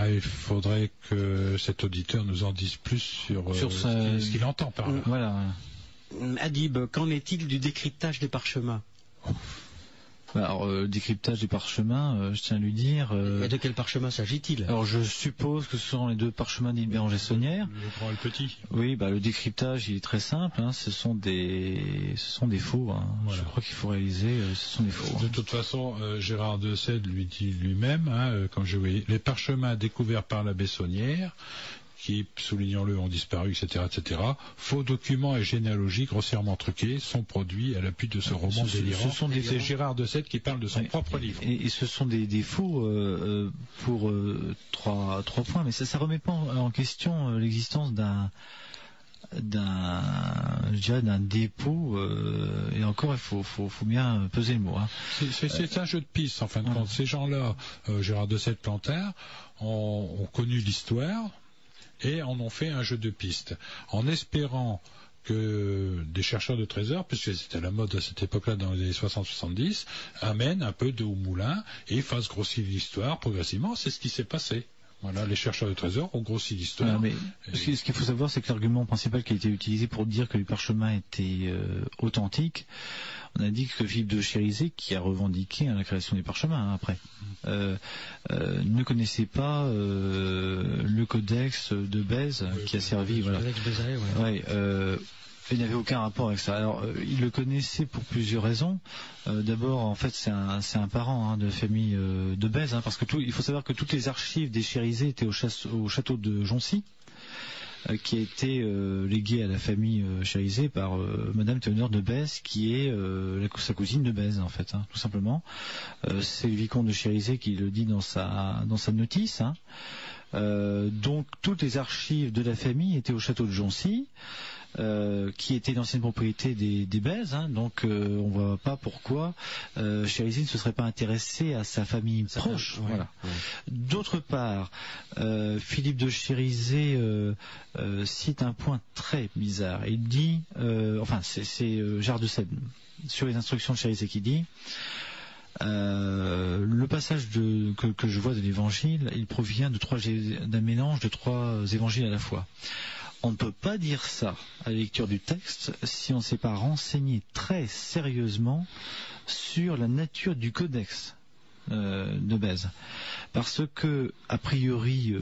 il faudrait que cet auditeur nous en dise plus sur ce qu'il entend par là. Voilà. Adib, qu'en est-il du décryptage des parchemins? Alors, décryptage des parchemins, je tiens à lui dire... Et de quel parchemin s'agit-il? Alors, je suppose que ce sont les deux parchemins d'Île Béranger-Saunière. Le grand et le petit. Oui, le décryptage, il est très simple. Ce sont des faux. Voilà. Je crois qu'il faut réaliser, ce sont des faux. De toute façon, Gérard de Sède lui dit lui-même, comme je voyais, les parchemins découverts par l'abbé Saunière, qui, soulignons-le, ont disparu, etc., etc. Faux documents et généalogies grossièrement truqués sont produits à l'appui de ce roman délirant. C'est Gérard de Sède qui parle de son propre livre. Et ce sont des faux pour trois points, mais ça remet pas en question l'existence d'un dépôt, et encore il faut bien peser le mot. C'est un jeu de piste en fin de compte. Ces gens-là, Gérard de Sède, Plantard, ont connu l'histoire et en ont fait un jeu de piste, en espérant que des chercheurs de trésors, puisque c'était la mode à cette époque-là dans les années 60-70, amènent un peu d'eau au moulin et fassent grossir l'histoire progressivement. C'est ce qui s'est passé. Voilà, les chercheurs de trésors ont grossi l'histoire. Ce qu'il faut savoir, c'est que l'argument principal qui a été utilisé pour dire que les parchemins étaient authentiques, on a dit que Philippe de Chérisey, qui a revendiqué la création des parchemins après, ne connaissait pas le codex de Bèze qui a servi. Voilà. Codex Bézaé, il n'avait aucun rapport avec ça. Alors, il le connaissait pour plusieurs raisons. D'abord, en fait, c'est un parent de la famille de Bèze, parce que il faut savoir que toutes les archives des Chérisey étaient au château de Joncy, qui a été légué à la famille Chérisey par Madame Théonore de Bèze, qui est sa cousine de Bèze, en fait, tout simplement. C'est le vicomte de Chérisey qui le dit dans sa notice. Donc, toutes les archives de la famille étaient au château de Joncy, qui était l'ancienne propriété des Bèze, donc on voit pas pourquoi Chérisey ne se serait pas intéressé à sa famille proche. Voilà. Ouais. D'autre part, Philippe de Chérisey cite un point très bizarre. Il dit, c'est Gérard de Sède sur les instructions de Chérisey qui dit. Le passage que je vois de l'évangile, il provient d'un mélange de trois évangiles à la fois. On ne peut pas dire ça à la lecture du texte si on ne s'est pas renseigné très sérieusement sur la nature du codex de Bèze. Parce que, a priori,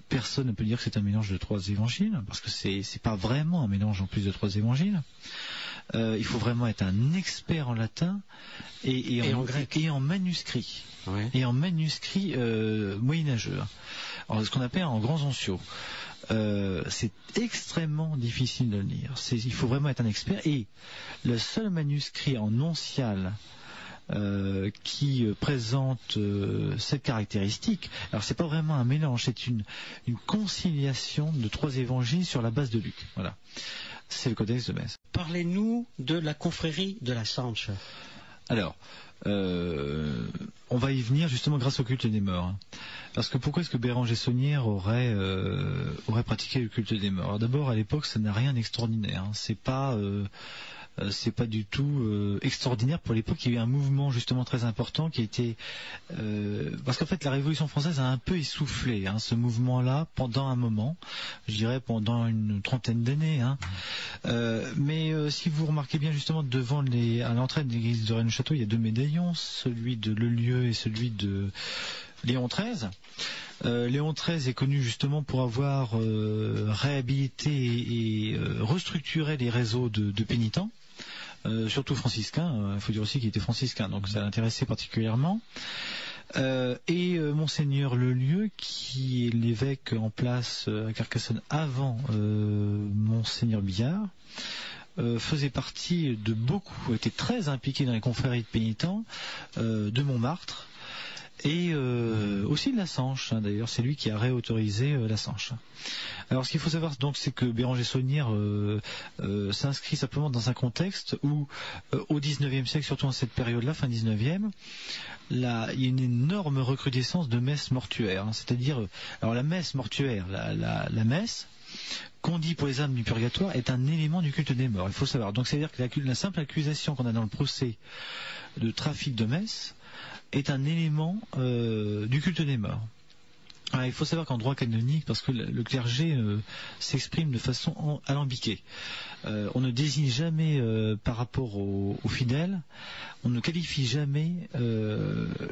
personne ne peut dire que c'est un mélange de trois évangiles, parce que c'est pas vraiment un mélange en plus de trois évangiles. Il faut vraiment être un expert en latin et en grec et en manuscrit. Ouais. Et en manuscrit moyenâgeux. Alors, ce qu'on appelle en grands onciaux. C'est extrêmement difficile de le lire. Il faut vraiment être un expert. Et le seul manuscrit en oncial qui présente cette caractéristique. Alors c'est pas vraiment un mélange, c'est une conciliation de trois évangiles sur la base de Luc. Voilà. C'est le codex de Bèze. Parlez-nous de la confrérie de la Sanche. Alors, on va y venir justement grâce au culte des morts. Parce que pourquoi est-ce que Béranger-Saunière aurait pratiqué le culte des morts? Alors d'abord, à l'époque, ça n'a rien d'extraordinaire. C'est pas du tout extraordinaire pour l'époque. Il y a eu un mouvement justement très important qui a été parce qu'en fait la Révolution française a un peu essoufflé ce mouvement-là pendant un moment, je dirais pendant une trentaine d'années. Mais si vous remarquez bien justement à l'entrée de l'église de Rennes-le-Château, il y a deux médaillons, celui de Lellieu et celui de Léon XIII. Léon XIII est connu justement pour avoir réhabilité et restructuré les réseaux de pénitents. Surtout franciscain, il faut dire aussi qu'il était franciscain, donc ça l'intéressait particulièrement. Et Monseigneur Lellieu, qui est l'évêque en place à Carcassonne avant Monseigneur Billard, faisait partie de beaucoup, était très impliqué dans les confréries de pénitents de Montmartre, et aussi de la Sanche, d'ailleurs c'est lui qui a réautorisé la Sanche. Alors ce qu'il faut savoir donc, c'est que Béranger-Saunière s'inscrit simplement dans un contexte où au XIXe siècle, surtout en cette période-là, fin XIXe, il y a une énorme recrudescence de messes mortuaires, c'est-à-dire alors la messe mortuaire, la messe qu'on dit pour les âmes du purgatoire est un élément du culte des morts. Il faut savoir. Donc c'est-à-dire que la simple accusation qu'on a dans le procès de trafic de messe est un élément du culte des morts. Il faut savoir qu'en droit canonique, parce que le clergé s'exprime de façon alambiquée, on ne désigne jamais par rapport aux fidèles, on ne qualifie jamais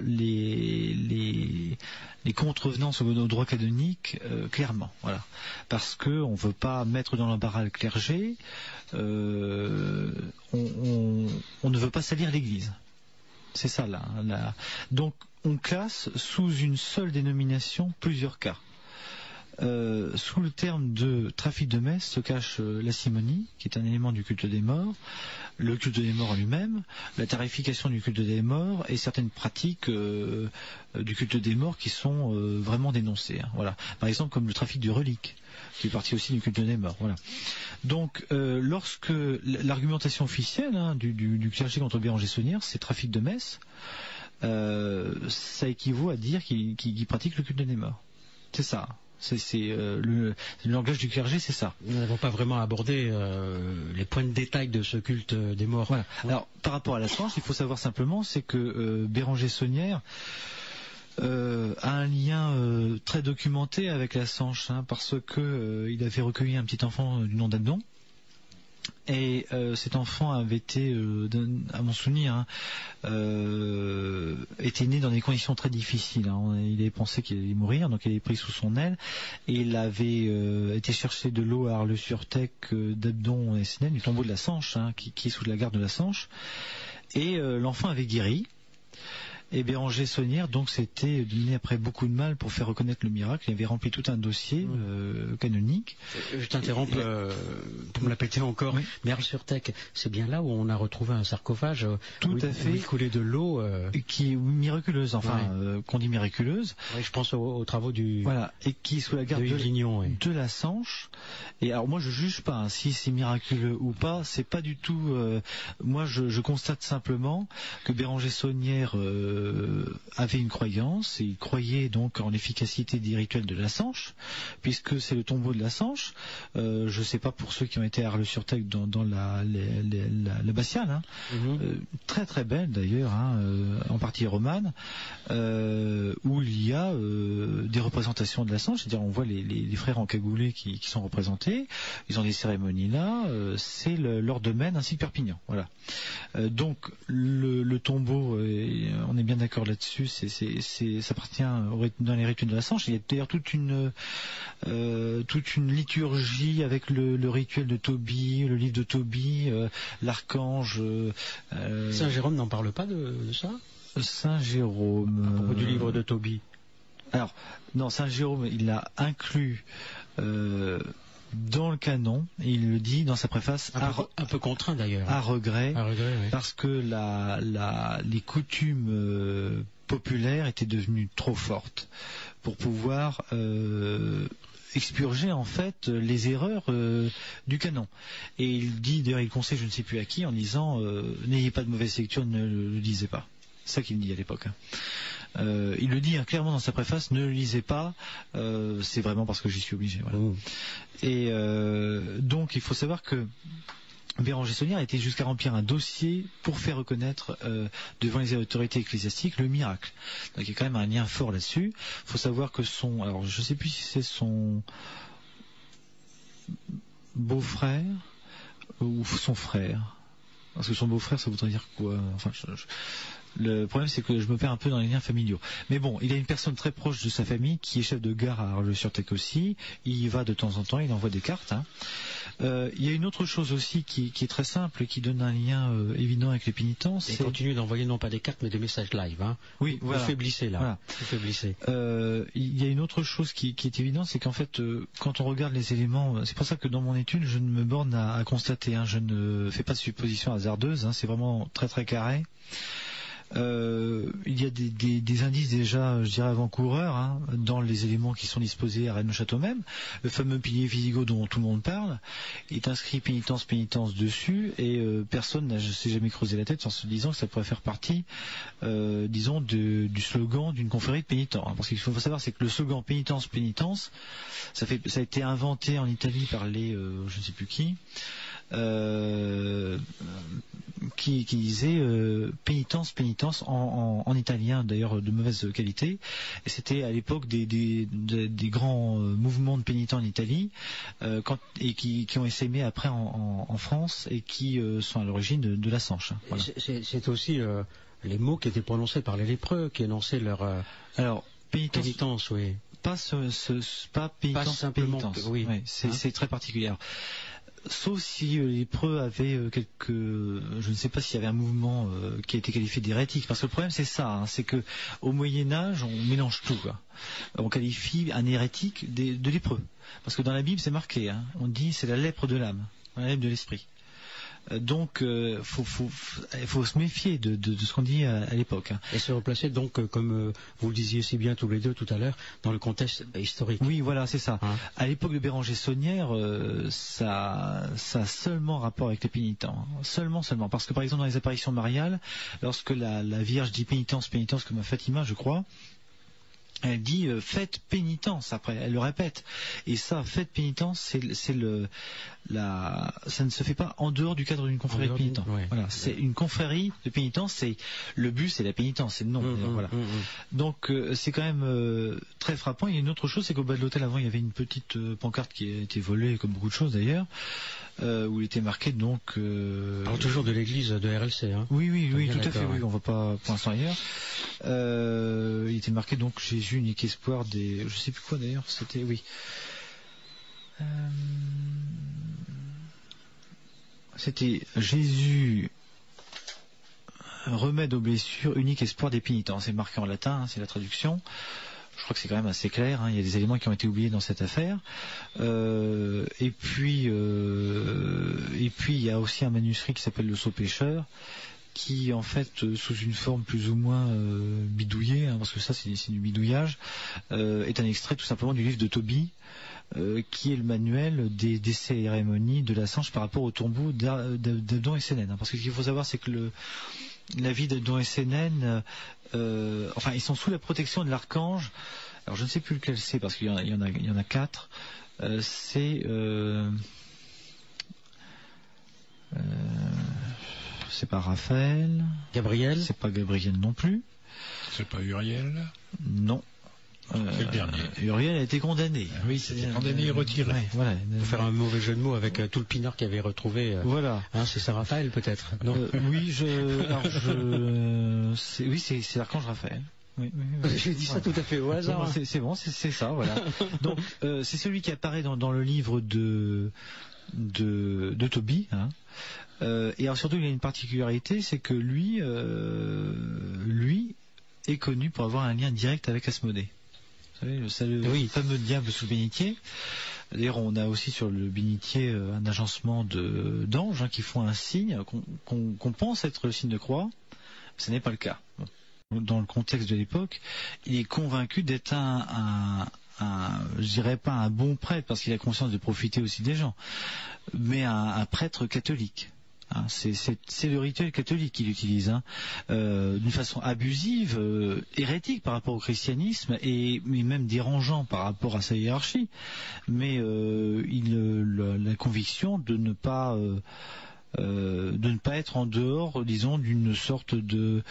les contrevenances au droit canonique clairement, voilà, parce que on veut pas mettre dans l'embarras le clergé, on ne veut pas salir l'Église. C'est ça là. Donc on classe sous une seule dénomination plusieurs cas. Sous le terme de trafic de messe se cache la simonie, qui est un élément du culte des morts, le culte des morts lui-même, la tarification du culte des morts et certaines pratiques du culte des morts qui sont vraiment dénoncées. Voilà. Par exemple, comme le trafic de reliques, qui est partie aussi du culte des morts. Voilà. Donc, lorsque l'argumentation officielle du clergé contre Béranger Saunière, c'est trafic de messe, ça équivaut à dire qu'il pratique le culte des morts. C'est ça. Le langage du clergé, c'est ça. Nous n'avons pas vraiment abordé les points de détail de ce culte des morts. Voilà. Alors, par rapport à la Sanche, il faut savoir simplement, c'est que Béranger Saunière a un lien très documenté avec la Sanche, parce que il avait recueilli un petit enfant du nom d'Abdon. Et cet enfant avait été, à mon souvenir, était né dans des conditions très difficiles. Il avait pensé qu'il allait mourir, donc il avait pris sous son aile. Et il avait été chercher de l'eau à Arles-sur-Tech, d'Abdon et Sénène, du tombeau de la Sanche, qui est sous la gare de la Sanche. Et l'enfant avait guéri. Et Béranger Saunière, donc, s'était donné après beaucoup de mal pour faire reconnaître le miracle. Il avait rempli tout un dossier canonique. Je t'interromps pour me la péter encore. Oui. Mais Arles-sur-Tech, c'est bien là où on a retrouvé un sarcophage tout à fait, où il coulait de l'eau. Qui est miraculeuse, qu'on dit miraculeuse. Oui, je pense aux travaux du... Voilà, et qui est sous la garde de la Sanche. Et alors moi je juge pas si c'est miraculeux ou pas, c'est pas du tout... moi je constate simplement que Béranger Saunière... avait une croyance, et il croyait donc en l'efficacité des rituels de la Sanche, puisque c'est le tombeau de la Sanche. Je ne sais pas pour ceux qui ont été à Arles-sur-Tech dans l'abbatiale, très très belle d'ailleurs, en partie romane, où il y a des représentations de la Sanche, c'est-à-dire on voit les frères encagoulés qui sont représentés, ils ont des cérémonies là, c'est leur domaine ainsi que Perpignan. Voilà. Donc le tombeau, on est bien d'accord là-dessus, ça appartient dans les rituels de la Sanche. Il y a d'ailleurs toute une liturgie avec le rituel de Tobie, le livre de Tobie, l'archange. Saint Jérôme n'en parle pas de ça ? Saint Jérôme. À propos du livre de Tobie. Alors, non, Saint Jérôme, il l'a inclus dans le canon, et il le dit dans sa préface, un peu contraint d'ailleurs, à regret, oui. Parce que les coutumes populaires étaient devenues trop fortes pour pouvoir expurger en fait les erreurs du canon. Et il dit, d'ailleurs il conseille je ne sais plus à qui, en disant n'ayez pas de mauvaise lecture, ne le lisez pas. C'est ça qu'il dit à l'époque. Il le dit clairement dans sa préface, ne le lisez pas, c'est vraiment parce que j'y suis obligé. Voilà. Et donc il faut savoir que Béranger Saunière a été jusqu'à remplir un dossier pour faire reconnaître devant les autorités ecclésiastiques le miracle. Donc il y a quand même un lien fort là-dessus. Il faut savoir que alors je ne sais plus si c'est son beau-frère ou son frère. Parce que son beau-frère, ça voudrait dire quoi ? Enfin, le problème, c'est que je me perds un peu dans les liens familiaux. Mais bon, il a une personne très proche de sa famille qui est chef de gare à Arles-sur-Tech aussi. Il y va de temps en temps, il envoie des cartes. Il y a une autre chose aussi qui est très simple et qui donne un lien évident avec les pénitents. Et continue d'envoyer non pas des cartes mais des messages live. Oui, voilà. Vous faiblissez là. Voilà. Vous faiblissez. Il y a une autre chose qui est évidente, c'est qu'en fait, quand on regarde les éléments, c'est pour ça que dans mon étude, je ne me borne à constater. Je ne fais pas de suppositions hasardeuses. C'est vraiment très très carré. Il y a des indices déjà, je dirais, avant-coureurs dans les éléments qui sont disposés à Rennes-le-Château même. Le fameux pilier visigoth dont tout le monde parle est inscrit pénitence dessus, et personne n'a jamais creusé la tête en se disant que ça pourrait faire partie, disons, du slogan d'une confrérie de pénitents. Parce qu'il faut savoir, c'est que le slogan pénitence, ça a été inventé en Italie par je ne sais plus qui. qui disait pénitence, pénitence, en italien d'ailleurs de mauvaise qualité. Et c'était à l'époque des grands mouvements de pénitents en Italie, et qui ont essaimé après en France et qui sont à l'origine de la Sanche. Voilà. C'est aussi les mots qui étaient prononcés par les lépreux, qui énonçaient leur pénitence, oui. Pas pénitence, pas simplement pénitence. Oui. Ouais, c'est très particulier. Sauf si les lépreux avaient je ne sais pas s'il y avait un mouvement qui a été qualifié d'hérétique, parce que le problème c'est ça, hein, c'est que au Moyen-Âge on mélange tout, quoi. On qualifie un hérétique de lépreux, parce que dans la Bible c'est marqué, hein, on dit c'est la lèpre de l'âme, la lèpre de l'esprit. Donc, faut se méfier de ce qu'on dit à l'époque. Hein. Et se replacer donc, comme vous le disiez si bien tous les deux tout à l'heure, dans le contexte historique. Oui, voilà, c'est ça. Hein? À l'époque de Béranger Saunière, ça a seulement rapport avec les pénitents. Hein. Seulement. Parce que par exemple dans les apparitions mariales, lorsque la Vierge dit pénitence, pénitence comme à Fatima, je crois, elle dit faites pénitence, après elle le répète, et ça, faites pénitence, ça ne se fait pas en dehors du cadre d'une confrérie de pénitents. Ouais. Voilà, c'est une confrérie de pénitence, c'est le but, c'est la pénitence, c'est le nom. Voilà. Donc c'est quand même très frappant. Il y a une autre chose, c'est qu'au bas de l'hôtel avant il y avait une petite pancarte qui a été volée, comme beaucoup de choses d'ailleurs, où il était marqué donc. Alors toujours de l'église de RLC. Hein. Oui, tout à fait. Oui, on va pas pour l'instant ailleurs. Il était marqué donc Jésus, unique espoir des. Je sais plus quoi d'ailleurs. C'était oui. C'était Jésus, remède aux blessures, unique espoir des pénitents. C'est marqué en latin, hein, c'est la traduction. Je crois que c'est quand même assez clair, hein. Il y a des éléments qui ont été oubliés dans cette affaire. Et puis il y a aussi un manuscrit qui s'appelle Le Sot Pêcheur, qui en fait, sous une forme plus ou moins bidouillée, hein, parce que ça c'est du bidouillage, est un extrait tout simplement du livre de Tobie, qui est le manuel des cérémonies de la Sanche par rapport au tombeau d'Abdon et Sénène. Hein, parce que ce qu'il faut savoir, c'est que la vie d'Abdon et Sénène, ils sont sous la protection de l'archange. Alors je ne sais plus lequel c'est, parce qu'il y en a 4. C'est pas Raphaël. Gabriel. C'est pas Gabriel non plus. C'est pas Uriel. Non. C'est le dernier. Uriel a été condamné. Oui, c'était condamné et retiré. Ouais, voilà. Pour faire un mauvais jeu de mots avec tout le pinard qu'il avait retrouvé. Voilà. Hein, c'est Saint-Raphaël peut-être. Non. Oui, c'est l'archange Raphaël. Oui. J'ai dit ça tout à fait au hasard. C'est bon, c'est ça, voilà. Donc, c'est celui qui apparaît dans le livre de Tobie. Hein. Et alors surtout, il a une particularité, c'est que lui est connu pour avoir un lien direct avec Asmodée. Vous savez, le fameux diable sous le bénitier. D'ailleurs, on a aussi sur le bénitier un agencement d'anges, hein, qui font un signe qu'on pense être le signe de croix. Ce n'est pas le cas. Dans le contexte de l'époque, il est convaincu d'être je dirais pas un bon prêtre, parce qu'il a conscience de profiter aussi des gens, mais un prêtre catholique. Hein, c'est le rituel catholique qu'il utilise, hein, d'une façon abusive, hérétique par rapport au christianisme, mais même dérangeant par rapport à sa hiérarchie. Mais la conviction de ne pas être en dehors, disons, d'une sorte de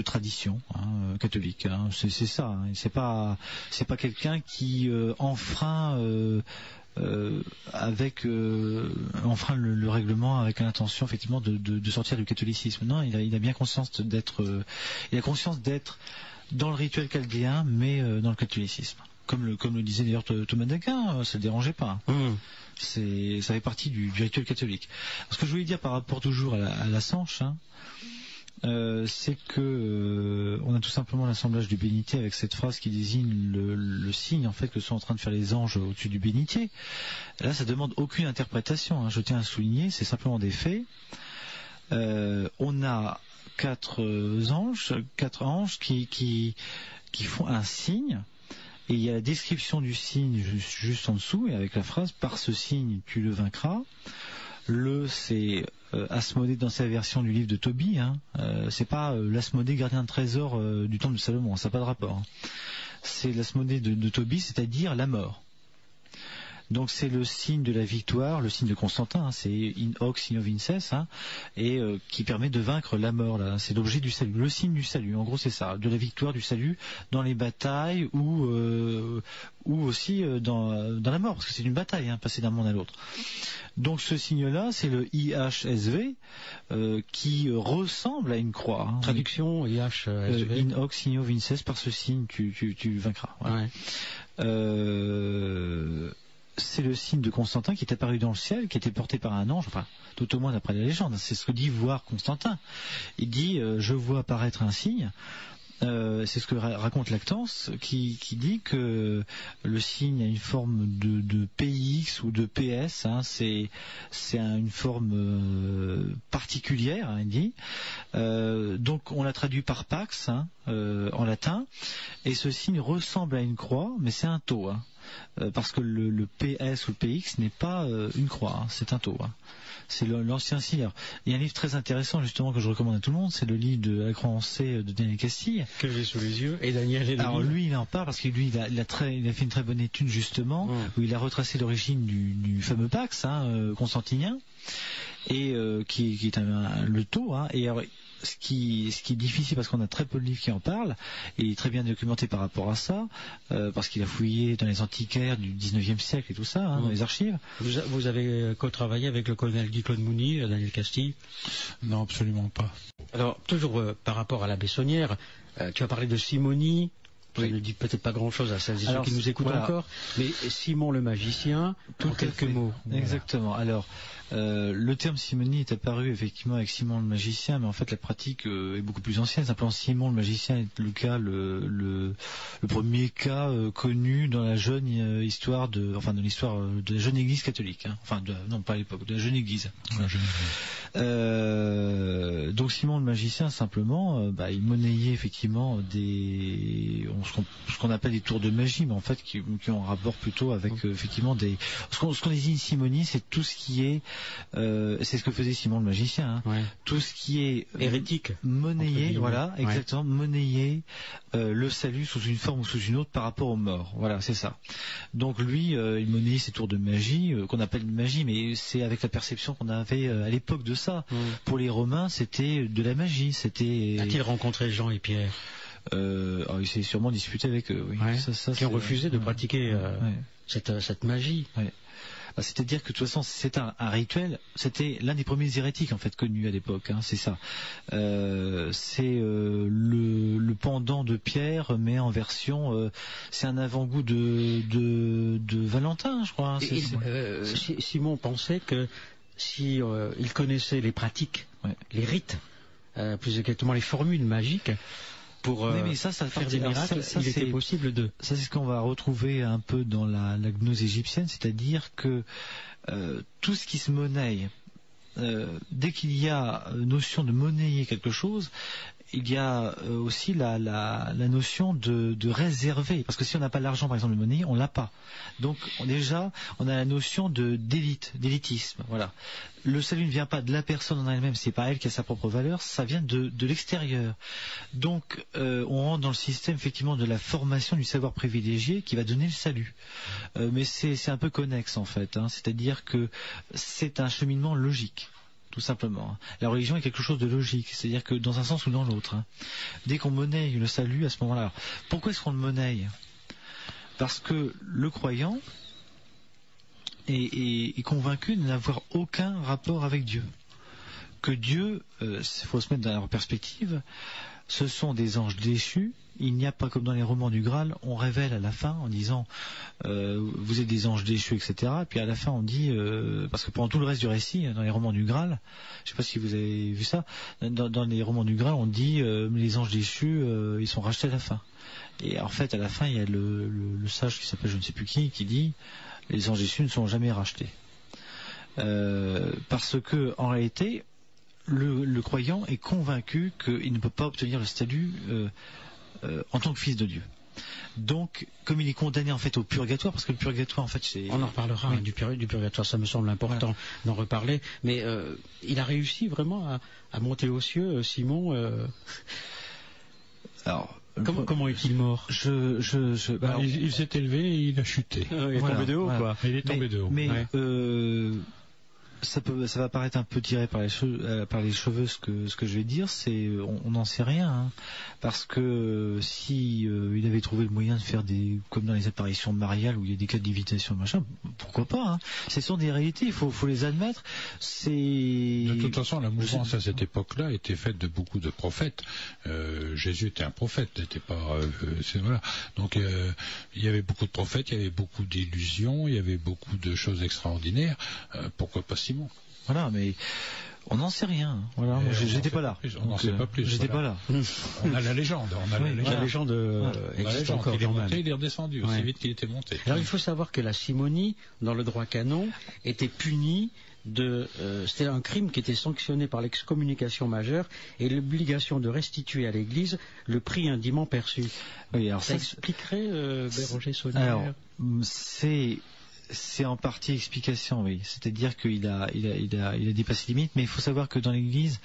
tradition, hein, catholique. Hein. C'est ça. Hein. C'est pas quelqu'un qui enfreint enfreint le règlement avec l'intention effectivement de sortir du catholicisme. Non, il a bien conscience d'être dans le rituel chaldéen, mais dans le catholicisme. Comme le disait d'ailleurs Thomas d'Aquin, ça ne dérangeait pas. Ça fait partie du rituel catholique. Ce que je voulais dire par rapport toujours à la Sanche, hein, c'est que on a tout simplement l'assemblage du bénitier avec cette phrase qui désigne le signe en fait que sont en train de faire les anges au-dessus du bénitier. Là, ça demande aucune interprétation, hein, je tiens à souligner, c'est simplement des faits. On a quatre anges qui font un signe. Et il y a la description du signe juste en dessous, et avec la phrase « Par ce signe, tu le vaincras ». C'est Asmodée dans sa version du livre de Tobie. Hein. C'est pas l'Asmodée gardien de trésor du temple de Salomon, ça n'a pas de rapport. Hein. C'est l'Asmodée de Tobie, c'est-à-dire la mort. Donc c'est le signe de la victoire, le signe de Constantin, c'est in hoc signo vinces, et qui permet de vaincre la mort. Là, c'est l'objet du salut, le signe du salut. En gros, c'est ça, de la victoire, du salut dans les batailles ou aussi dans la mort, parce que c'est une bataille, passer d'un monde à l'autre. Donc ce signe-là, c'est le IHSV qui ressemble à une croix. Traduction IHSV. In hoc signo vinces, par ce signe tu vaincras. Voilà. Ouais. C'est le signe de Constantin qui est apparu dans le ciel, qui était porté par un ange, enfin tout au moins d'après la légende. C'est ce que dit voir Constantin. Il dit je vois apparaître un signe. C'est ce que raconte Lactance, qui dit que le signe a une forme de PX ou de PS, c'est une forme particulière, il dit. Donc on l'a traduit par Pax en latin, et ce signe ressemble à une croix, mais c'est un tau, parce que le PS ou le PX n'est pas une croix, c'est un tau. C'est l'ancien signe. Alors, il y a un livre très intéressant justement que je recommande à tout le monde, c'est le livre de La Croix en C de Daniel Castille. Que j'ai sous les yeux. Et Daniel. Alors lui, il en parle parce que lui, il a fait une très bonne étude justement où il a retracé l'origine du fameux Pax constantinien et qui est le tau. Et alors, ce qui est difficile parce qu'on a très peu de livres qui en parlent, et il est très bien documenté par rapport à ça, parce qu'il a fouillé dans les antiquaires du 19e siècle et tout ça, dans les archives. Vous avez co-travaillé avec le colonel Guy Claude Mounier, Daniel Castille? Non, absolument pas. Alors, toujours par rapport à la Bessonnière, tu as parlé de Simonie. Ça ne dit peut-être pas grand-chose à celles et ceux qui nous écoutent encore, mais Simon le magicien, en quelques mots. Exactement. Alors, le terme simonie est apparu effectivement avec Simon le magicien, mais en fait la pratique est beaucoup plus ancienne. Simplement, Simon le magicien est le premier cas connu dans la jeune histoire dans l'histoire de la jeune Église catholique. Non pas à l'époque, de la jeune Église. Donc Simon le magicien, simplement, il monnayait effectivement ce qu'on appelle des tours de magie, mais en fait qui ont un rapport plutôt avec effectivement ce qu'on désigne simonie, c'est tout ce qui est c'est ce que faisait Simon le magicien, tout ce qui est hérétique, monnayer, exactement, monnayer le salut sous une forme ou sous une autre par rapport aux morts. Voilà, c'est ça. Donc lui, il monnayait ces tours de magie qu'on appelle magie, mais c'est avec la perception qu'on avait à l'époque de ça. Pour les Romains, c'était de la magie. A-t-il rencontré Jean et Pierre? Il s'est sûrement disputé avec eux, oui. Qui ont refusé de pratiquer cette magie. C'est-à-dire que de toute façon, c'est un rituel. C'était l'un des premiers hérétiques en fait connus à l'époque. C'est ça. C'est le pendant de Pierre, mais en version. C'est un avant-goût de Valentin, je crois. Simon pensait que si il connaissait les pratiques, les rites, plus exactement les formules magiques, pour faire des miracles, il était possible de... Ça, c'est ce qu'on va retrouver un peu dans la gnose égyptienne, c'est-à-dire que tout ce qui se monnaie, dès qu'il y a notion de monnayer quelque chose, il y a aussi la notion de réserver, parce que si on n'a pas l'argent, par exemple, de monnaie, on l'a pas. Donc déjà, on a la notion d'élitisme. Voilà. Le salut ne vient pas de la personne en elle-même, c'est pas elle qui a sa propre valeur, ça vient de l'extérieur. Donc on rentre dans le système effectivement de la formation du savoir privilégié qui va donner le salut. Mais c'est un peu connexe en fait, c'est-à-dire que c'est un cheminement logique. Tout simplement. La religion est quelque chose de logique, c'est-à-dire que dans un sens ou dans l'autre. Dès qu'on monnaie le salut à ce moment-là. Pourquoi est-ce qu'on le monnaie? Parce que le croyant est convaincu de n'avoir aucun rapport avec Dieu. Que Dieu, il faut se mettre dans leur perspective, ce sont des anges déchus. Il n'y a pas comme dans les romans du Graal, on révèle à la fin en disant vous êtes des anges déchus, etc. Et puis à la fin on dit, parce que pendant tout le reste du récit, dans les romans du Graal, je ne sais pas si vous avez vu ça, dans les romans du Graal on dit les anges déchus, ils sont rachetés à la fin. Et en fait à la fin il y a le sage qui s'appelle je ne sais plus qui dit les anges déchus ne sont jamais rachetés. Parce que en réalité le croyant est convaincu qu'il ne peut pas obtenir le salut en tant que fils de Dieu. Donc, comme il est condamné en fait au purgatoire, parce que le purgatoire en fait c'est... On en reparlera du purgatoire, ça me semble important d'en reparler, mais il a réussi vraiment à monter aux cieux, Simon Alors, Comment est-il mort? Il s'est élevé et il a chuté. Il est tombé de haut, quoi. Il est tombé de haut. Mais ça va paraître un peu tiré par les cheveux ce que je vais dire, c'est on n'en sait rien, hein, parce que si il avait trouvé le moyen de faire comme dans les apparitions de Marial où il y a des cas de lévitation machin, pourquoi pas, hein. Ce sont des réalités, il faut les admettre. De toute façon, la mouvance à cette époque-là était faite de beaucoup de prophètes. Jésus était un prophète, n'était pas voilà. Donc il y avait beaucoup de prophètes, il y avait beaucoup d'illusions, il y avait beaucoup de choses extraordinaires. Pourquoi pas Simon? Voilà, mais on n'en sait rien. Voilà, j'étais pas là. On n'en sait pas plus. J'étais pas là. On a la légende. La légende existe encore. Il est monté, il est redescendu aussi vite qu'il était monté. Alors il faut savoir que la simonie, dans le droit canon, était punie c'était un crime qui était sanctionné par l'excommunication majeure et l'obligation de restituer à l'Église le prix indûment perçu. Oui, alors ça expliquerait Béranger Saunière. Alors c'est en partie explication, oui. C'est-à-dire qu'il a dépassé les limites, mais il faut savoir que dans l'Église,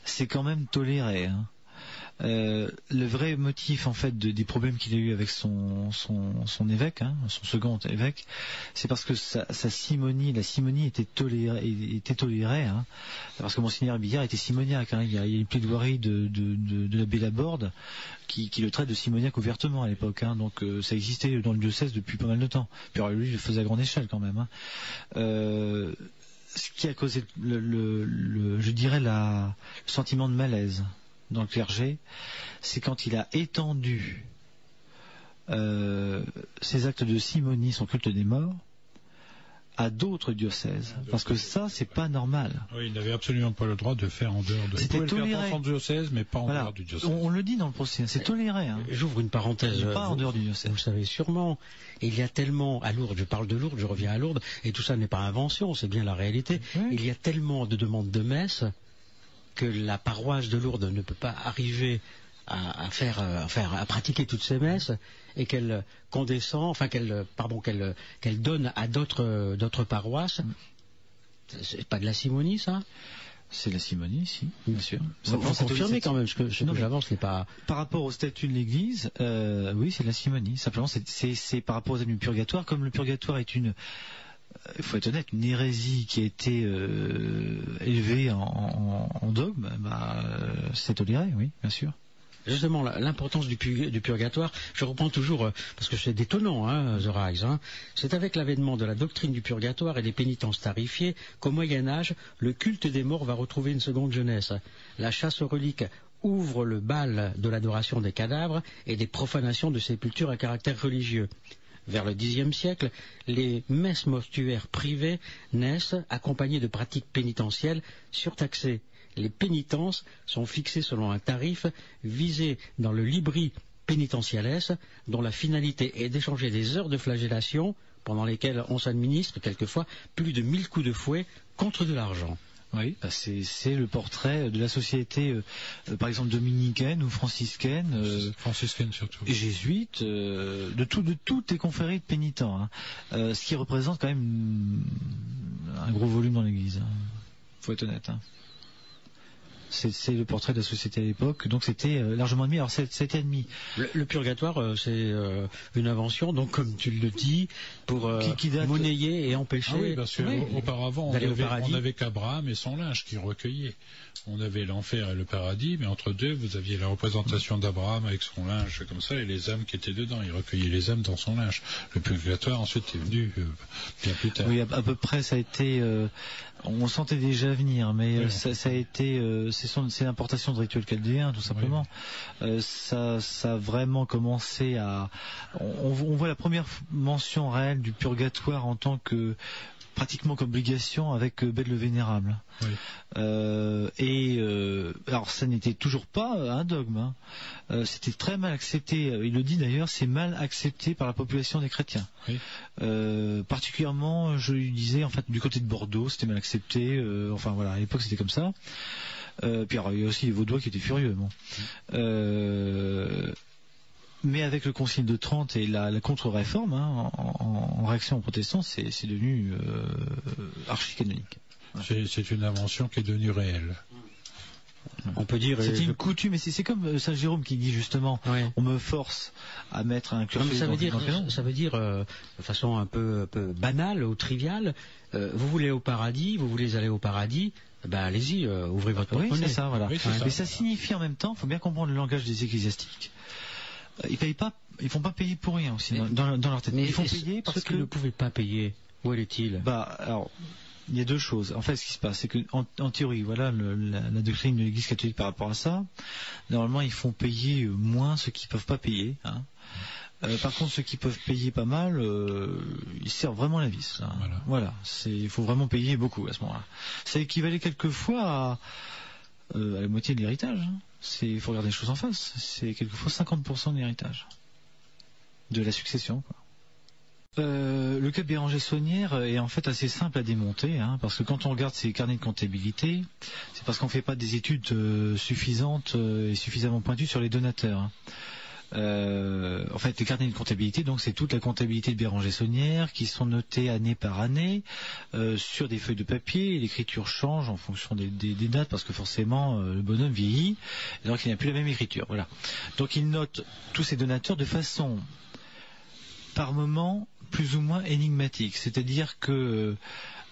c'est quand même toléré, hein. Le vrai motif en fait des problèmes qu'il a eu avec son évêque, hein, son second évêque, c'est parce que la simonie était tolérée, hein, parce que Monseigneur Billard était simoniaque, hein. Il y a une plaidoirie de l'abbé Laborde qui le traite de simoniaque ouvertement à l'époque, hein, donc ça existait dans le diocèse depuis pas mal de temps. Puis lui, il le faisait à grande échelle quand même, hein. Ce qui a causé je dirais le sentiment de malaise dans le clergé, c'est quand il a étendu ses actes de simonie, son culte des morts, à d'autres diocèses. Parce que ça, c'est pas normal. Oui, il n'avait absolument pas le droit de faire en dehors de... C'était toléré. Faire dans son diocèse, mais pas en dehors du diocèse. On le dit dans le procès, c'est toléré, hein. J'ouvre une parenthèse. Pas en dehors du diocèse. Vous le savez sûrement. Il y a tellement, à Lourdes, je parle de Lourdes, je reviens à Lourdes, et tout ça n'est pas invention, c'est bien la réalité. Oui. Il y a tellement de demandes de messe que la paroisse de Lourdes ne peut pas arriver à pratiquer toutes ces messes et qu'elle condescend, qu'elle donne à d'autres paroisses. C'est pas de la simonie, ça? C'est de la simonie, si, bien sûr. Vous confirmez quand même ce que j'avance n'est pas. Par rapport au statut de l'Église, oui, c'est de la simonie. Simplement, c'est par rapport aux années du purgatoire, comme le purgatoire est il faut être honnête, une hérésie qui a été élevée en dogme, c'est toléré, oui, bien sûr. Justement, l'importance du purgatoire, je reprends toujours, parce que c'est détonnant, hein, The Rise, hein. C'est avec l'avènement de la doctrine du purgatoire et des pénitences tarifiées qu'au Moyen-Âge, le culte des morts va retrouver une seconde jeunesse. La chasse aux reliques ouvre le bal de l'adoration des cadavres et des profanations de sépultures à caractère religieux. Vers le Xe siècle, les messes mortuaires privées naissent accompagnées de pratiques pénitentielles surtaxées. Les pénitences sont fixées selon un tarif visé dans le Libri Penitentiales, dont la finalité est d'échanger des heures de flagellation, pendant lesquelles on s'administre quelquefois plus de 1000 coups de fouet contre de l'argent. Oui, c'est le portrait de la société, par exemple dominicaine ou franciscaine, franciscaine surtout, jésuite, de toutes les confréries de pénitents, hein. Ce qui représente quand même un gros volume dans l'Église. Hein. Faut être honnête. Hein. C'est le portrait de la société à l'époque, donc c'était largement admis. Alors c'était admis. Le purgatoire, c'est une invention, donc comme tu le dis, pour qui monnayer et empêcher. Ah oui, parce qu'auparavant, on avait qu'Abraham et son linge qui recueillait. On avait l'enfer et le paradis, mais entre deux, vous aviez la représentation d'Abraham avec son linge comme ça, et les âmes qui étaient dedans. Il recueillait les âmes dans son linge. Le purgatoire, ensuite, est venu bien plus tard. Oui, à peu près, ça a été... on sentait déjà venir, mais oui. ça a été... c'est l'importation de rituels chaldéens, tout simplement. Oui. Ça a vraiment commencé à... On voit la première mention réelle du purgatoire en tant que... pratiquement comme obligation avec Bède le Vénérable. Oui. Alors ça n'était toujours pas un dogme, hein. C'était très mal accepté, il le dit d'ailleurs, c'est mal accepté par la population des chrétiens. Oui. Particulièrement, je lui disais, en fait, du côté de Bordeaux, c'était mal accepté, enfin voilà, à l'époque c'était comme ça. Puis alors, il y a aussi les Vaudois qui étaient furieux. Bon. Mais avec le Concile de Trente et la contre-réforme, hein, en réaction aux protestants, c'est devenu archi-canonique. C'est une invention qui est devenue réelle. On peut dire. C'était une coutume, et c'est comme Saint Jérôme qui dit justement, on me force à mettre un curseur. Ça veut dire, de façon un peu banale ou triviale, vous voulez au paradis, vous voulez aller au paradis. Ben allez-y, ouvrez votre porte-monnaie. Oui, c'est ça, voilà. Mais ça signifie en même temps, il faut bien comprendre le langage des ecclésiastiques. Ils font pas payer pour rien aussi dans leur tête. Mais ils font payer parce qu'ils ne pouvaient pas payer. Où est-il? Alors, il y a deux choses. En fait, ce qui se passe, c'est que en théorie, voilà, la doctrine de l'Église catholique par rapport à ça. Normalement, ils font payer moins ceux qui peuvent pas payer. Hein. Par contre, ceux qui peuvent payer pas mal, ils servent vraiment la vis. Hein. Voilà. Il faut vraiment payer beaucoup à ce moment-là. Ça équivalait quelquefois à la moitié de l'héritage. Hein. Il faut regarder les choses en face. C'est quelquefois 50% de l'héritage. De la succession, quoi. Le cas de Béranger-Saunière est en fait assez simple à démonter, hein, parce que quand on regarde ses carnets de comptabilité, c'est parce qu'on ne fait pas des études suffisantes et suffisamment pointues sur les donateurs. Hein. En fait, les carnets de comptabilité, donc c'est toute la comptabilité de Béranger-Saunière qui sont notés année par année sur des feuilles de papier. L'écriture change en fonction des dates parce que forcément le bonhomme vieillit, donc il n'a plus la même écriture. Voilà. Donc il note tous ces donateurs de façon par moment plus ou moins énigmatique, c'est-à-dire que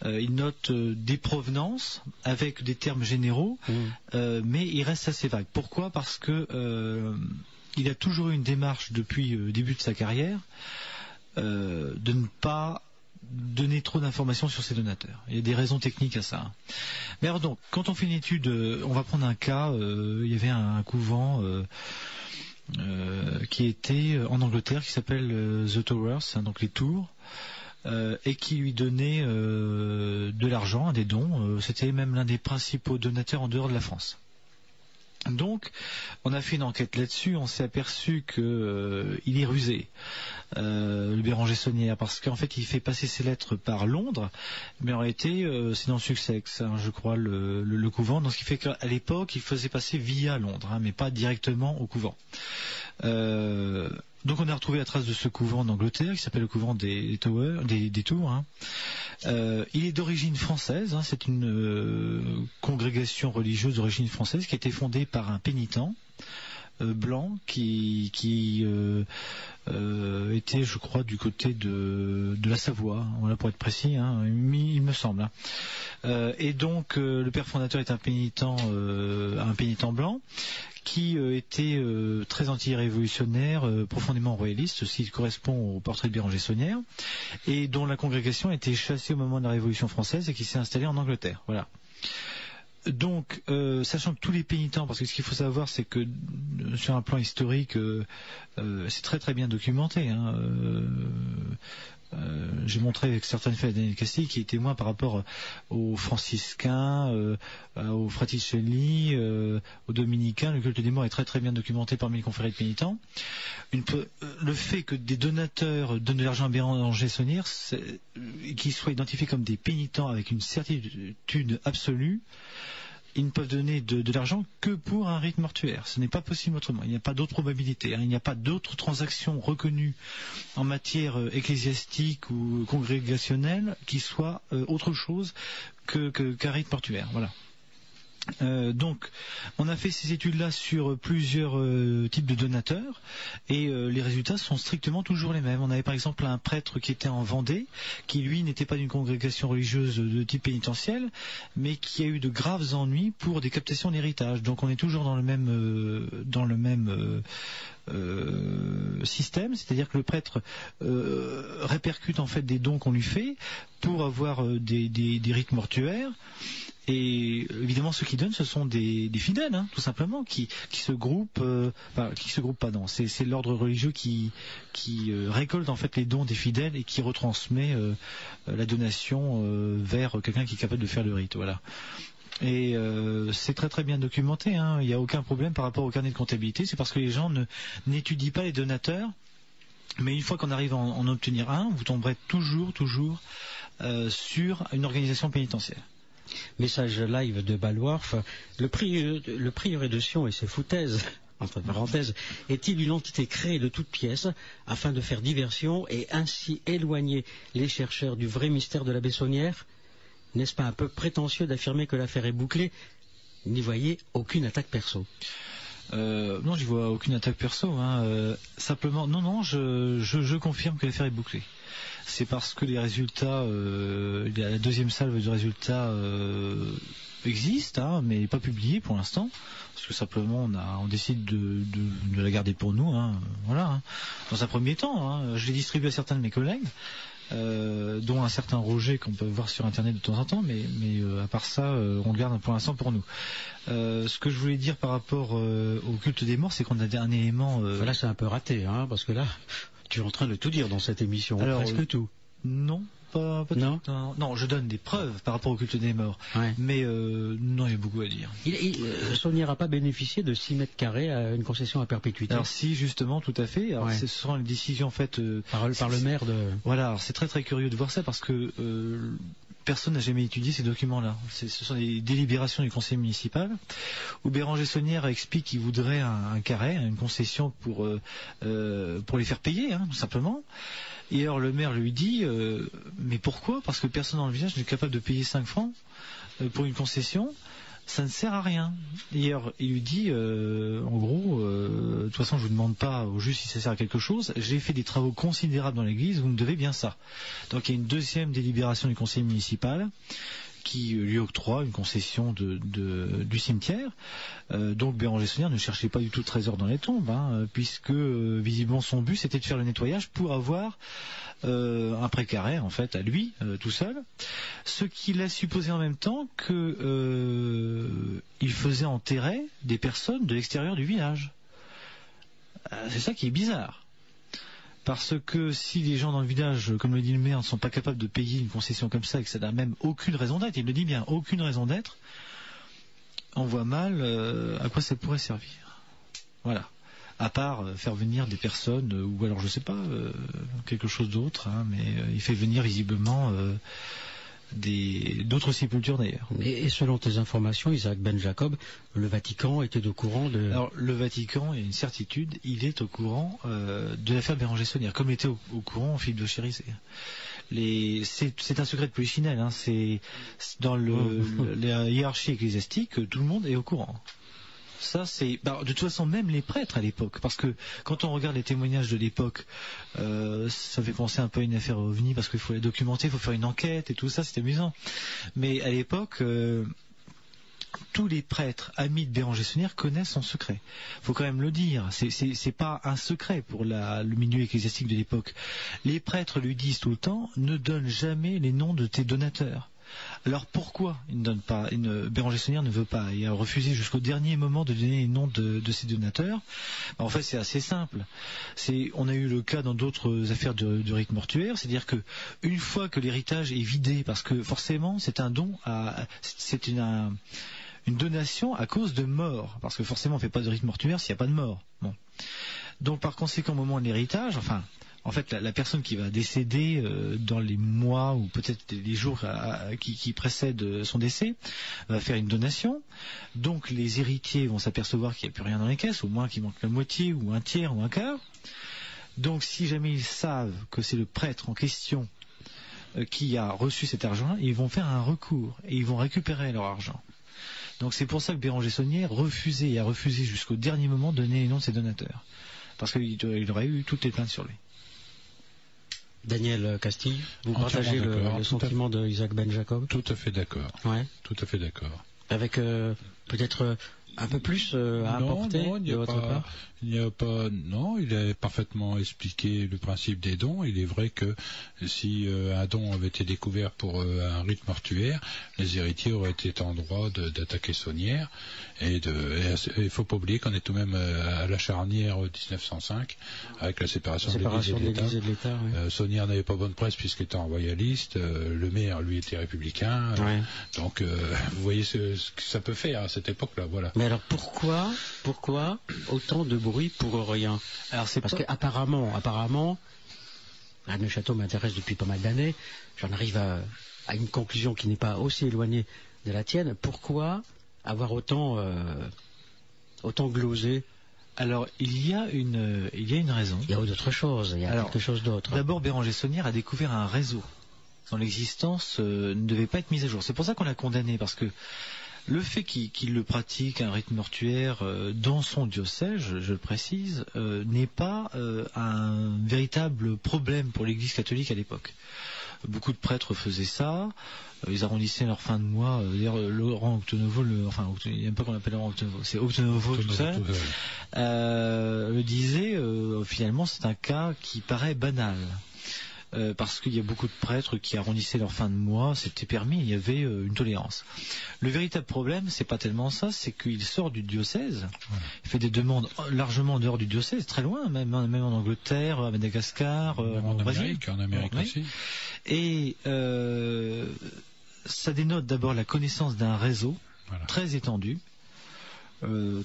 il note des provenances avec des termes généraux, mais il reste assez vague. Pourquoi ? Parce que il a toujours eu une démarche depuis le début de sa carrière de ne pas donner trop d'informations sur ses donateurs. Il y a des raisons techniques à ça. Mais alors donc, quand on fait une étude, on va prendre un cas, il y avait un couvent qui était en Angleterre, qui s'appelle The Towers, hein, donc les tours, et qui lui donnait de l'argent, des dons. C'était même l'un des principaux donateurs en dehors de la France. Donc, on a fait une enquête là-dessus, on s'est aperçu que il est rusé, le Béranger-Saunière, parce qu'en fait, il fait passer ses lettres par Londres, mais en réalité, c'est dans Sussex, hein, je crois, le couvent. Donc, ce qui fait qu'à l'époque, il faisait passer via Londres, hein, mais pas directement au couvent. Donc on a retrouvé la trace de ce couvent en Angleterre qui s'appelle le couvent des Tours. Hein. Il est d'origine française, hein, c'est une congrégation religieuse d'origine française qui a été fondée par un pénitent blanc qui était, je crois, du côté de la Savoie, voilà, pour être précis, hein, il me semble. Hein. Et donc le père fondateur est un pénitent blanc qui était très anti-révolutionnaire, profondément royaliste, ce qui correspond au portrait de Béranger-Saunière, et dont la congrégation a été chassée au moment de la Révolution française et qui s'est installée en Angleterre. Voilà. Donc, sachant que tous les pénitents, parce que ce qu'il faut savoir, c'est que sur un plan historique, c'est très très bien documenté. Hein, j'ai montré avec certaines fêtes Daniel Castille qui est témoin par rapport aux franciscains, aux Fraticelli, aux dominicains. Le culte des morts est très très bien documenté parmi les confrères de pénitents. Le fait que des donateurs donnent de l'argent à Béranger-Saunière, qu'ils soient identifiés comme des pénitents avec une certitude absolue, ils ne peuvent donner de l'argent que pour un rite mortuaire. Ce n'est pas possible autrement. Il n'y a pas d'autre probabilité. Hein. Il n'y a pas d'autres transactions reconnues en matière ecclésiastique ou congrégationnelle qui soient autre chose qu'un rite mortuaire. Voilà. Donc, on a fait ces études-là sur plusieurs types de donateurs et les résultats sont strictement toujours les mêmes. On avait par exemple un prêtre qui était en Vendée, qui lui n'était pas d'une congrégation religieuse de type pénitentiel, mais qui a eu de graves ennuis pour des captations d'héritage. Donc, on est toujours dans le même système, c'est-à-dire que le prêtre répercute en fait des dons qu'on lui fait pour avoir des rites mortuaires. Et évidemment, ceux qui donnent, ce sont des fidèles, hein, tout simplement, qui se groupent, c'est l'ordre religieux qui récolte en fait les dons des fidèles et qui retransmet la donation vers quelqu'un qui est capable de faire le rite, voilà. Et c'est très très bien documenté, hein. Il n'y a aucun problème par rapport au carnet de comptabilité, c'est parce que les gens n'étudient pas les donateurs, mais une fois qu'on arrive à en obtenir un, vous tomberez toujours sur une organisation pénitentiaire. Message live de Balwarf. Le prieuré de Sion et ses foutaises, entre parenthèses, est-il une entité créée de toutes pièces afin de faire diversion et ainsi éloigner les chercheurs du vrai mystère de l'abbé Saunière ? N'est-ce pas un peu prétentieux d'affirmer que l'affaire est bouclée ? n'y voyez aucune attaque perso. Non, j'y vois aucune attaque perso. Simplement, non, je confirme que l'affaire est bouclée. C'est parce que les résultats, la deuxième salve de résultats existe, mais pas publiée pour l'instant. Parce que simplement, on décide de la garder pour nous. Voilà. Dans un premier temps, je l'ai distribué à certains de mes collègues. Dont un certain Roger qu'on peut voir sur internet de temps en temps, mais à part ça, on le garde pour l'instant pour nous. Ce que je voulais dire par rapport au culte des morts, c'est qu'on a un élément. Là, c'est un peu raté, parce que là, tu es en train de tout dire dans cette émission. Alors, presque tout. Non. Non, je donne des preuves par rapport au culte des morts. Ouais. Mais non, il y a beaucoup à dire. Saunière n'a pas bénéficié de 6 mètres carrés à une concession à perpétuité. Alors si, justement, tout à fait. Alors, ce seront les décisions faites par le maire de... Voilà, alors, c'est très très curieux de voir ça parce que personne n'a jamais étudié ces documents-là. Ce sont des délibérations du conseil municipal où Béranger Saunière explique qu'il voudrait un carré, une concession pour les faire payer, tout simplement. Et alors le maire lui dit mais pourquoi? Parce que personne dans le village n'est capable de payer 5 francs pour une concession, ça ne sert à rien. Et alors il lui dit en gros de toute façon je vous demande pas au juste si ça sert à quelque chose, j'ai fait des travaux considérables dans l'église, vous me devez bien ça. Donc il y a une deuxième délibération du conseil municipal qui lui octroie une concession du cimetière. Donc Béranger Saunière ne cherchait pas du tout le trésor dans les tombes, puisque visiblement son but c'était de faire le nettoyage pour avoir un précaré en fait à lui tout seul, ce qui laisse supposer en même temps que il faisait enterrer des personnes de l'extérieur du village. C'est ça qui est bizarre. Parce que si les gens dans le village, comme le dit le maire, ne sont pas capables de payer une concession comme ça et que ça n'a même aucune raison d'être, il le dit bien, aucune raison d'être, on voit mal à quoi ça pourrait servir. Voilà. À part faire venir des personnes, ou alors je sais pas, quelque chose d'autre, mais il fait venir visiblement d'autres sépultures d'ailleurs. Et selon tes informations, Isaac Ben Jacob, le Vatican était au courant de... Alors le Vatican, il y a une certitude, il est au courant de l'affaire Béranger Saunière, comme était au courant Philippe de Chéry. C'est un secret de polichinelle, c'est dans la hiérarchie ecclésiastique, tout le monde est au courant. Ça c'est de toute façon même les prêtres à l'époque, parce que quand on regarde les témoignages de l'époque, ça fait penser un peu à une affaire OVNI parce qu'il faut la documenter, il faut faire une enquête et tout ça, c'est amusant. Mais à l'époque, tous les prêtres amis de Béranger Saunière connaissent son secret. Faut quand même le dire, c'est pas un secret pour le milieu ecclésiastique de l'époque. Les prêtres lui disent tout le temps, ne donne jamais les noms de tes donateurs. Alors pourquoi il ne donne pas, Béranger Saunière ne veut pas, il a refusé jusqu'au dernier moment de donner les noms de ses donateurs? En fait c'est assez simple. On a eu le cas dans d'autres affaires de rite mortuaire, c'est-à-dire que une fois que l'héritage est vidé, parce que forcément c'est un don, c'est une donation à cause de mort, parce que forcément on ne fait pas de rite mortuaire s'il n'y a pas de mort. Bon. Donc par conséquent au moment de l'héritage, en fait, la personne qui va décéder dans les mois ou peut-être les jours qui précèdent son décès va faire une donation. Donc les héritiers vont s'apercevoir qu'il n'y a plus rien dans les caisses, au moins qu'il manque la moitié ou un tiers ou un quart. Donc si jamais ils savent que c'est le prêtre en question qui a reçu cet argent, ils vont faire un recours et ils vont récupérer leur argent. Donc c'est pour ça que Béranger Saunière a refusé jusqu'au dernier moment de donner les noms de ses donateurs. Parce qu'il aurait eu toutes les plaintes sur lui. Daniel Castille, vous partagez le sentiment de Isaac Ben Jacob? Tout à fait d'accord. Ouais. Tout à fait d'accord. Avec peut-être un peu plus à apporter de votre part? Il n'y a pas, non, il a parfaitement expliqué le principe des dons. Il est vrai que si un don avait été découvert pour un rite mortuaire, les héritiers auraient été en droit d'attaquer Saunière. Et il faut pas oublier qu'on est tout de même à la charnière 1905 avec la séparation de l'Église et de l'État. Oui. Saunière n'avait pas bonne presse puisqu'il était en royaliste. Le maire, lui, était républicain. Oui. Donc, vous voyez ce que ça peut faire à cette époque-là. Voilà. Mais alors pourquoi autant de bruit pour rien? Alors c'est parce qu'apparemment, le château m'intéresse depuis pas mal d'années. J'en arrive à une conclusion qui n'est pas aussi éloignée de la tienne. Pourquoi avoir autant glosé? Alors il y a une raison. Il y a d'autres choses. Il y a quelque chose d'autre. D'abord, Béranger Saunière a découvert un réseau dont l'existence ne devait pas être mise à jour. C'est pour ça qu'on l'a condamné, parce que Le fait qu'il le pratique, un rite mortuaire, dans son diocèse, je le précise, n'est pas un véritable problème pour l'Église catholique à l'époque. Beaucoup de prêtres faisaient ça, ils arrondissaient leur fin de mois. D'ailleurs, Laurent Octenovo, il n'y a pas qu'on appelle Laurent Octenovo, c'est Octenovo tout ça, le disait, finalement c'est un cas qui paraît banal. Parce qu'il y a beaucoup de prêtres qui arrondissaient leur fin de mois, c'était permis, il y avait une tolérance. Le véritable problème, c'est pas tellement ça, c'est qu'il sort du diocèse, il fait des demandes largement en dehors du diocèse, très loin, même en Angleterre, à Madagascar, en Brésil. En Amérique aussi. Et ça dénote d'abord la connaissance d'un réseau très étendu,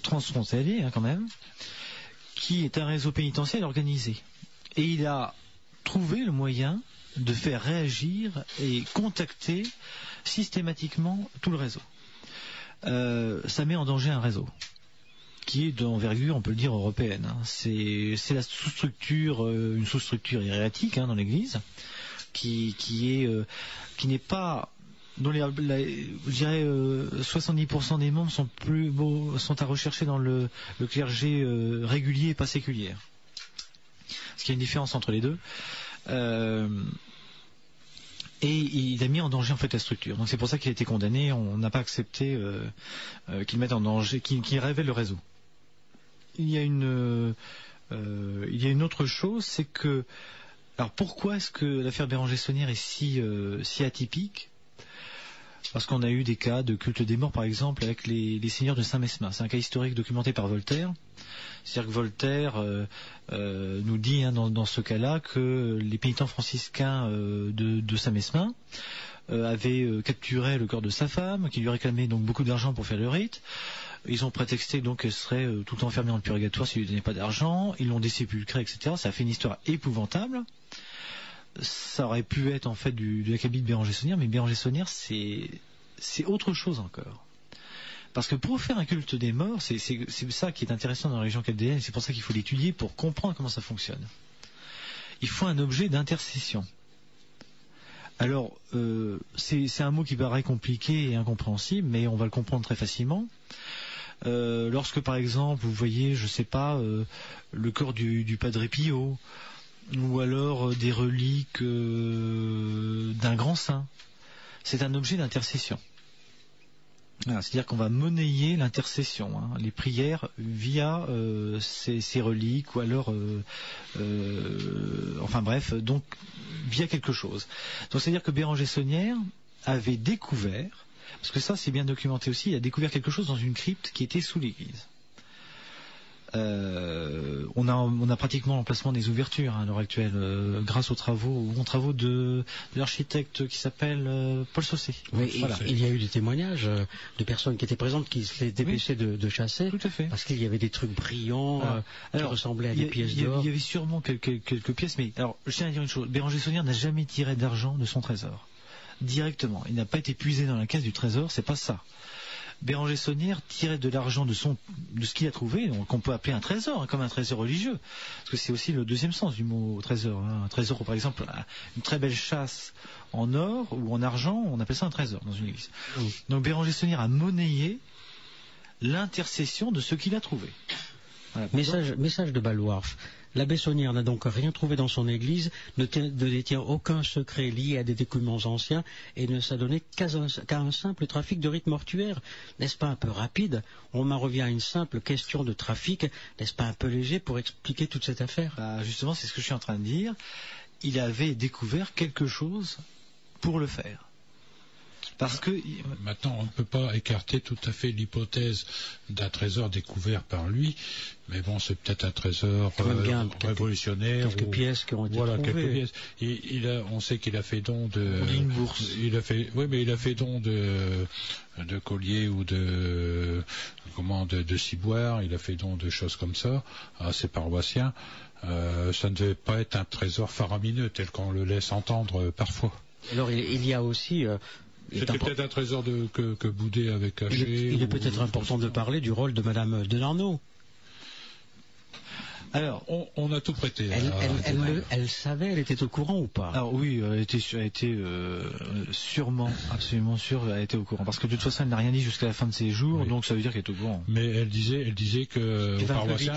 transfrontalier quand même, qui est un réseau pénitentiaire organisé. Et il a trouver le moyen de faire réagir et contacter systématiquement tout le réseau. Ça met en danger un réseau qui est d'envergure, on peut le dire, européenne. C'est la sous-structure, une sous-structure hiératique dans l'Église, qui n'est pas, dont je dirais 70% des membres sont à rechercher dans le clergé régulier et pas séculier. Parce qu'il y a une différence entre les deux. Et il a mis en danger en fait la structure. Donc c'est pour ça qu'il a été condamné. On n'a pas accepté qu'il mette en danger, qu'il révèle le réseau. Il y a une autre chose, c'est que, alors pourquoi est-ce que l'affaire Béranger-Saunière est si atypique? Parce qu'on a eu des cas de culte des morts, par exemple, avec les seigneurs de Saint-Mesmin. C'est un cas historique documenté par Voltaire. C'est-à-dire que Voltaire nous dit dans ce cas-là que les pénitents franciscains de Saint-Mesmin avaient capturé le corps de sa femme, qui lui réclamait donc beaucoup d'argent pour faire le rite. Ils ont prétexté donc qu'elle serait tout le temps enfermée dans le purgatoire s'il lui donnait pas d'argent. Ils l'ont désépulcrée, etc. Ça a fait une histoire épouvantable. Ça aurait pu être en fait de l'acabit de Béranger-Saunière, mais Béranger-Saunière c'est autre chose encore. Parce que pour faire un culte des morts, c'est ça qui est intéressant dans la religion chaldéenne, et c'est pour ça qu'il faut l'étudier pour comprendre comment ça fonctionne. Il faut un objet d'intercession. Alors, c'est un mot qui paraît compliqué et incompréhensible, mais on va le comprendre très facilement. Lorsque, par exemple, vous voyez, je sais pas, le corps du Padre Pio, ou alors des reliques d'un grand saint, c'est un objet d'intercession. C'est-à-dire qu'on va monnayer l'intercession, les prières via ces reliques, ou alors, enfin bref, donc via quelque chose. Donc c'est-à-dire que Béranger-Saunière avait découvert, parce que ça c'est bien documenté aussi, il a découvert quelque chose dans une crypte qui était sous l'église. On a pratiquement l'emplacement des ouvertures à l'heure actuelle, grâce aux travaux de l'architecte qui s'appelle Paul Saucé. Oui, voilà. Il y a eu des témoignages de personnes qui étaient présentes qui se dépêchaient de chasser. Tout à fait. Parce qu'il y avait des trucs brillants qui ressemblaient à des pièces d'or. Il y avait sûrement quelques pièces, mais alors je tiens à dire une chose, Béranger-Saunière n'a jamais tiré d'argent de son trésor directement. Il n'a pas été puisé dans la caisse du trésor, c'est pas ça. Béranger-Saunière tirait de l'argent de ce qu'il a trouvé, qu'on peut appeler un trésor, comme un trésor religieux, parce que c'est aussi le deuxième sens du mot trésor. Un trésor, par exemple, une très belle chasse en or ou en argent, on appelle ça un trésor dans une église. Donc Béranger-Saunière a monnayé l'intercession de ce qu'il a trouvé. Voilà. Message de Balwarf. L'abbé Saunière n'a donc rien trouvé dans son église, ne détient aucun secret lié à des documents anciens et ne s'adonnait qu'à un simple trafic de rites mortuaires. N'est-ce pas un peu rapide? On m'en revient à une simple question de trafic. N'est-ce pas un peu léger pour expliquer toute cette affaire? Justement, c'est ce que je suis en train de dire. Il avait découvert quelque chose pour le faire. Parce que maintenant, on ne peut pas écarter tout à fait l'hypothèse d'un trésor découvert par lui, mais bon, c'est peut-être un trésor révolutionnaire. Quelques pièces qui ont été trouvées. Quelques pièces. On sait qu'il a fait don de. On dit une bourse. Il a fait don de colliers ou de ciboires. Il a fait don de choses comme ça à ses paroissiens. Ça ne devait pas être un trésor faramineux tel qu'on le laisse entendre parfois. Alors il y a aussi. C'était peut-être un trésor que Boudet avait caché. Il est peut-être important de parler du rôle de Madame Denarnaud. Alors, on a tout prêté. Elle savait, elle était au courant ou pas? Alors oui, elle était sûrement, absolument sûre, elle était au courant. Parce que de toute façon, elle n'a rien dit jusqu'à la fin de ses jours, donc ça veut dire qu'elle est au courant. Mais elle disait que au paroissien,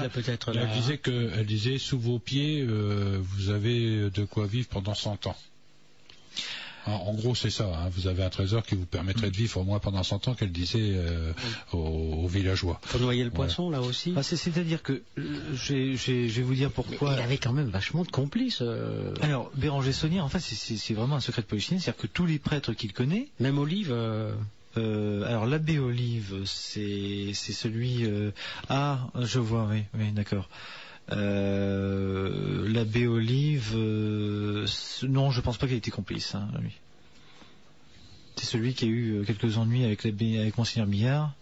elle disait sous vos pieds, vous avez de quoi vivre pendant 100 ans. En gros, c'est ça. Hein. Vous avez un trésor qui vous permettrait de vivre au moins pendant 100 ans, qu'elle disait aux villageois. Faut noyer le poisson, là aussi. C'est-à-dire que je vais vous dire pourquoi. Mais il avait quand même vachement de complices. Alors, Béranger Saunière, en fait, c'est vraiment un secret de Polichinelle, c'est-à-dire que tous les prêtres qu'il connaît, même Olive. Alors, l'abbé Olive, c'est celui. Je vois, oui, d'accord. L'abbé Olive, non, je pense pas qu'il ait été complice, hein, lui. C'est celui qui a eu quelques ennuis avec Monseigneur Billard,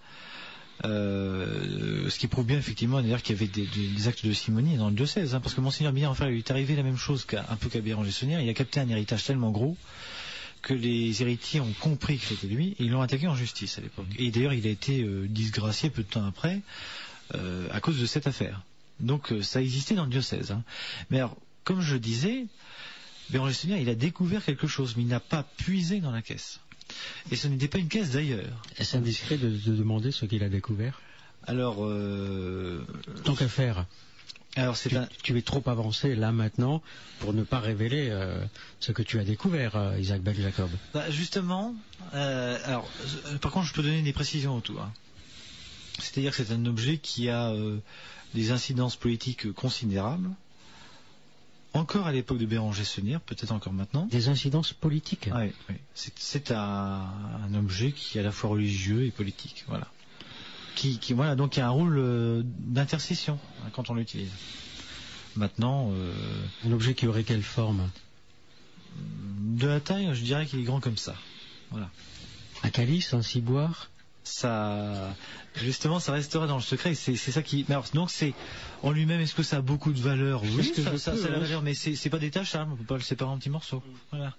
ce qui prouve bien effectivement d'ailleurs qu'il y avait des actes de simonie dans le diocèse, hein, parce que Monseigneur Billard, enfin, il est arrivé la même chose un peu qu'à Béranger Saunière. Il a capté un héritage tellement gros que les héritiers ont compris que c'était lui et ils l'ont attaqué en justice à l'époque. Et d'ailleurs, il a été disgracié peu de temps après à cause de cette affaire. Donc ça existait dans le diocèse. Hein. Mais alors, comme je disais, Béranger Saunière, il a découvert quelque chose, mais il n'a pas puisé dans la caisse. Et ce n'était pas une caisse d'ailleurs. Est-ce indiscret de demander ce qu'il a découvert? Alors, tant qu'à faire. Alors, tu es trop avancé là maintenant pour ne pas révéler ce que tu as découvert, Isaac Ben Jacob. Justement, par contre, je peux donner des précisions autour. Hein. C'est-à-dire que c'est un objet qui a des incidences politiques considérables, encore à l'époque de Béranger Saunière, peut-être encore maintenant. Des incidences politiques? Oui. C'est un objet qui est à la fois religieux et politique, voilà. Donc il y a un rôle d'intercession hein, quand on l'utilise. Maintenant... Un objet qui aurait quelle forme? De la taille, je dirais qu'il est grand comme ça. Voilà. Un calice, un ciboire? Ça, justement, ça restera dans le secret. C'est ça qui. Alors, donc, c'est en lui-même. Est-ce que ça a beaucoup de valeur? Oui, ça a la valeur, mais c'est pas détachable. On peut pas le séparer en petits morceaux. Voilà.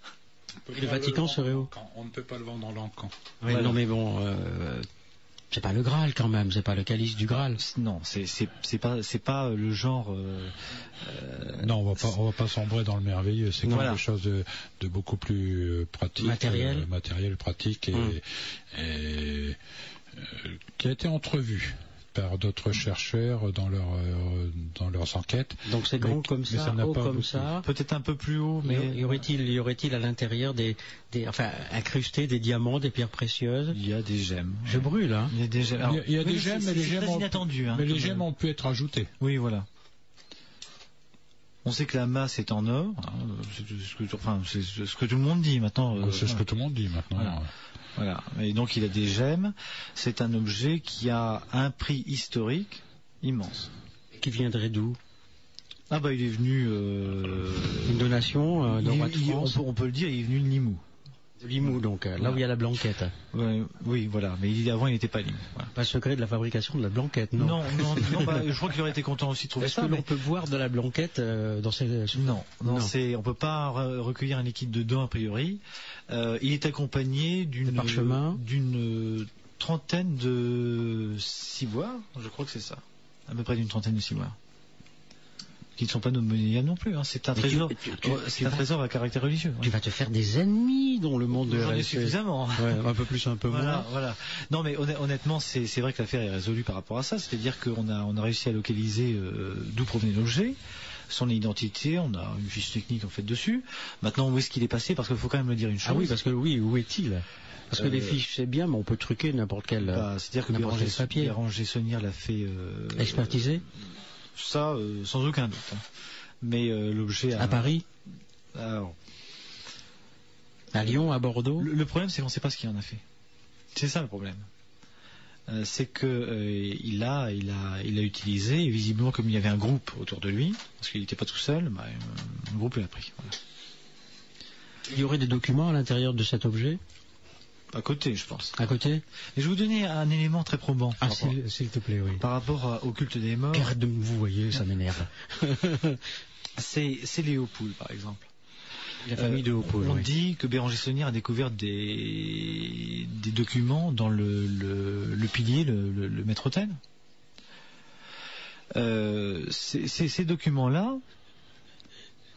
Le Vatican serait où? On ne peut pas le vendre dans l'encan. Oui, voilà. Non, mais bon, c'est pas le Graal quand même. C'est pas le calice du Graal. Non, c'est pas le genre. Non, on va pas sombrer dans le merveilleux. C'est quelque chose de beaucoup plus pratique, matériel, pratique et qui a été entrevu par d'autres chercheurs dans leurs enquêtes. Donc c'est grand comme ça, haut comme ça. Peut-être un peu plus haut, mais y aurait-il à l'intérieur incrusté des diamants, des pierres précieuses? Il y a des gemmes. Je brûle, hein. Il y a des gemmes. Alors, il y a des gemmes, mais les gemmes inattendues. Mais les gemmes ont pu être ajoutées. Oui, voilà. On sait que la masse est en or. C'est ce que tout le monde dit maintenant. C'est ce que tout le monde dit maintenant. Voilà. Et donc il a des gemmes. C'est un objet qui a un prix historique immense. Qui viendrait d'où? Il est venu... Une donation on peut le dire, il est venu de Limoux. De Limoux, donc, là où il y a la blanquette. Oui, voilà. Mais avant, il n'était pas Limoux. Voilà. Pas secret de la fabrication de la blanquette, non? Non, je crois qu'il aurait été content aussi de trouver ça. Est-ce que l'on peut boire de la blanquette dans ces... Non. On peut pas recueillir un liquide dedans, a priori. Il est accompagné d'une trentaine de ciboires. Je crois que c'est ça. À peu près d'une trentaine de ciboires. Qui ne sont pas monnayables non plus. Hein. C'est un trésor. C'est un trésor à caractère religieux. Tu vas te faire des ennemis dans le monde de J'en ai suffisamment. Ouais, un peu plus, un peu moins. Voilà. Non, mais honnêtement, c'est vrai que l'affaire est résolue par rapport à ça. C'est-à-dire qu'on a réussi à localiser d'où provenait l'objet, son identité. On a une fiche technique en fait dessus. Maintenant, où est-ce qu'il est passé? Parce qu'il faut quand même le dire une chose. Ah oui, parce que où est-il? Parce que les fiches, c'est bien, mais on peut truquer n'importe quel. C'est-à-dire que Béranger Saunière l'a fait. Expertiser. Ça, sans aucun doute. Hein. Mais l'objet à Paris, alors, à Lyon, à Bordeaux. Le problème, c'est qu'on ne sait pas ce qu'il en a fait. C'est ça le problème. C'est que il a utilisé, et visiblement comme il y avait un groupe autour de lui, parce qu'il n'était pas tout seul, un groupe l'a pris. Voilà. Il y aurait des documents à l'intérieur de cet objet? À côté, je pense. À côté? Et je vais vous donner un élément très probant. S'il te plaît, oui. Par rapport au culte des morts. Vous voyez, ça m'énerve. C'est Léopold, par exemple. La famille de Léopold. On dit que Béranger Saunière a découvert des documents dans le pilier, le maître-autel. Ces documents-là.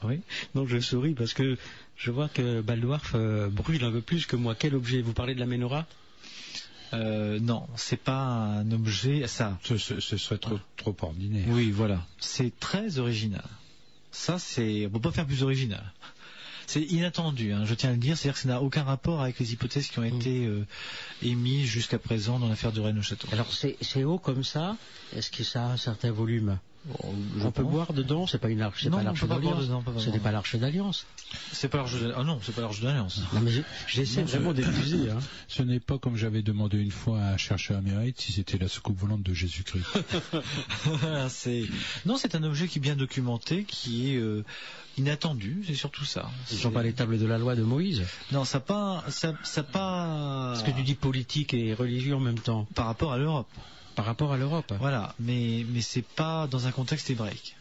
Oui. Non, je souris parce que je vois que Baldorf brûle un peu plus que moi. Quel objet? Vous parlez de la menorah? Non, c'est pas un objet. Ça. Ce serait trop ordinaire. Oui, voilà. C'est très original. Ça, on peut pas faire plus original. C'est inattendu, hein, je tiens à le dire, c'est-à-dire que ça n'a aucun rapport avec les hypothèses qui ont été émises jusqu'à présent dans l'affaire de Rennes-le-Château. Alors c'est haut comme ça, est-ce que ça a un certain volume? On peut boire dedans, c'est pas une arche, c'est pas l'arche d'alliance. Ce n'est pas l'arche d'alliance. C'est pas l'arche d'alliance. Ah non, c'est pas l'arche d'alliance. Non mais j'essaie vraiment d'épuiser. Hein. Ce n'est pas comme j'avais demandé une fois à un chercheur amérite si c'était la soucoupe volante de Jésus-Christ. Non, c'est un objet qui est bien documenté, qui est inattendu, c'est surtout ça. Ce ne sont pas les tables de la loi de Moïse? Non, ça pas. Parce que tu dis politique et religieux en même temps. Par rapport à l'Europe. Par rapport à l'Europe. Voilà, mais c'est pas dans un contexte hébraïque.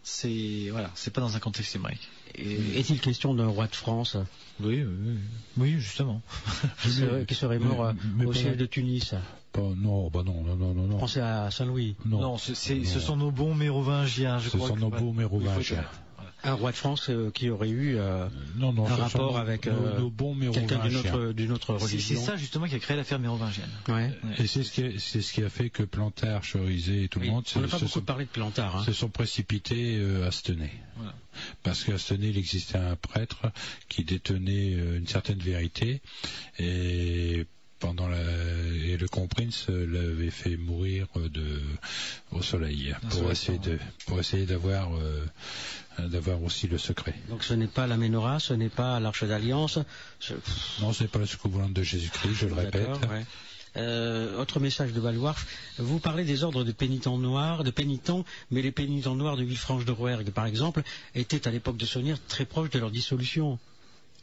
C'est pas dans un contexte hébraïque. Est-il question d'un roi de France? Oui, justement. Qui serait mort au siège de Tunis? Non. Pensez à Saint-Louis. Non, ce sont nos bons mérovingiens, je crois. Ce sont nos bons mérovingiens. Un roi de France qui aurait eu un rapport avec quelqu'un d'une autre religion. C'est ça justement qui a créé l'affaire mérovingienne. Ouais. Et c'est ce qui a fait que Plantard, Cherizet et tout le monde on n'a pas beaucoup parlé de Plantard, se sont précipités à Stenay. Voilà. Parce qu'à Stenay, il existait un prêtre qui détenait une certaine vérité et le Kronprinz l'avait fait mourir au soleil pour essayer d'avoir aussi le secret. Donc ce n'est pas la menorah, ce n'est pas l'arche d'alliance. Non, ce n'est pas la soucoupe volante de Jésus-Christ, je le répète. Ouais. Autre message de Baldorf, vous parlez des ordres de pénitents noirs, mais les pénitents noirs de Villefranche de Rouergue, par exemple, étaient à l'époque de Saunière très proches de leur dissolution.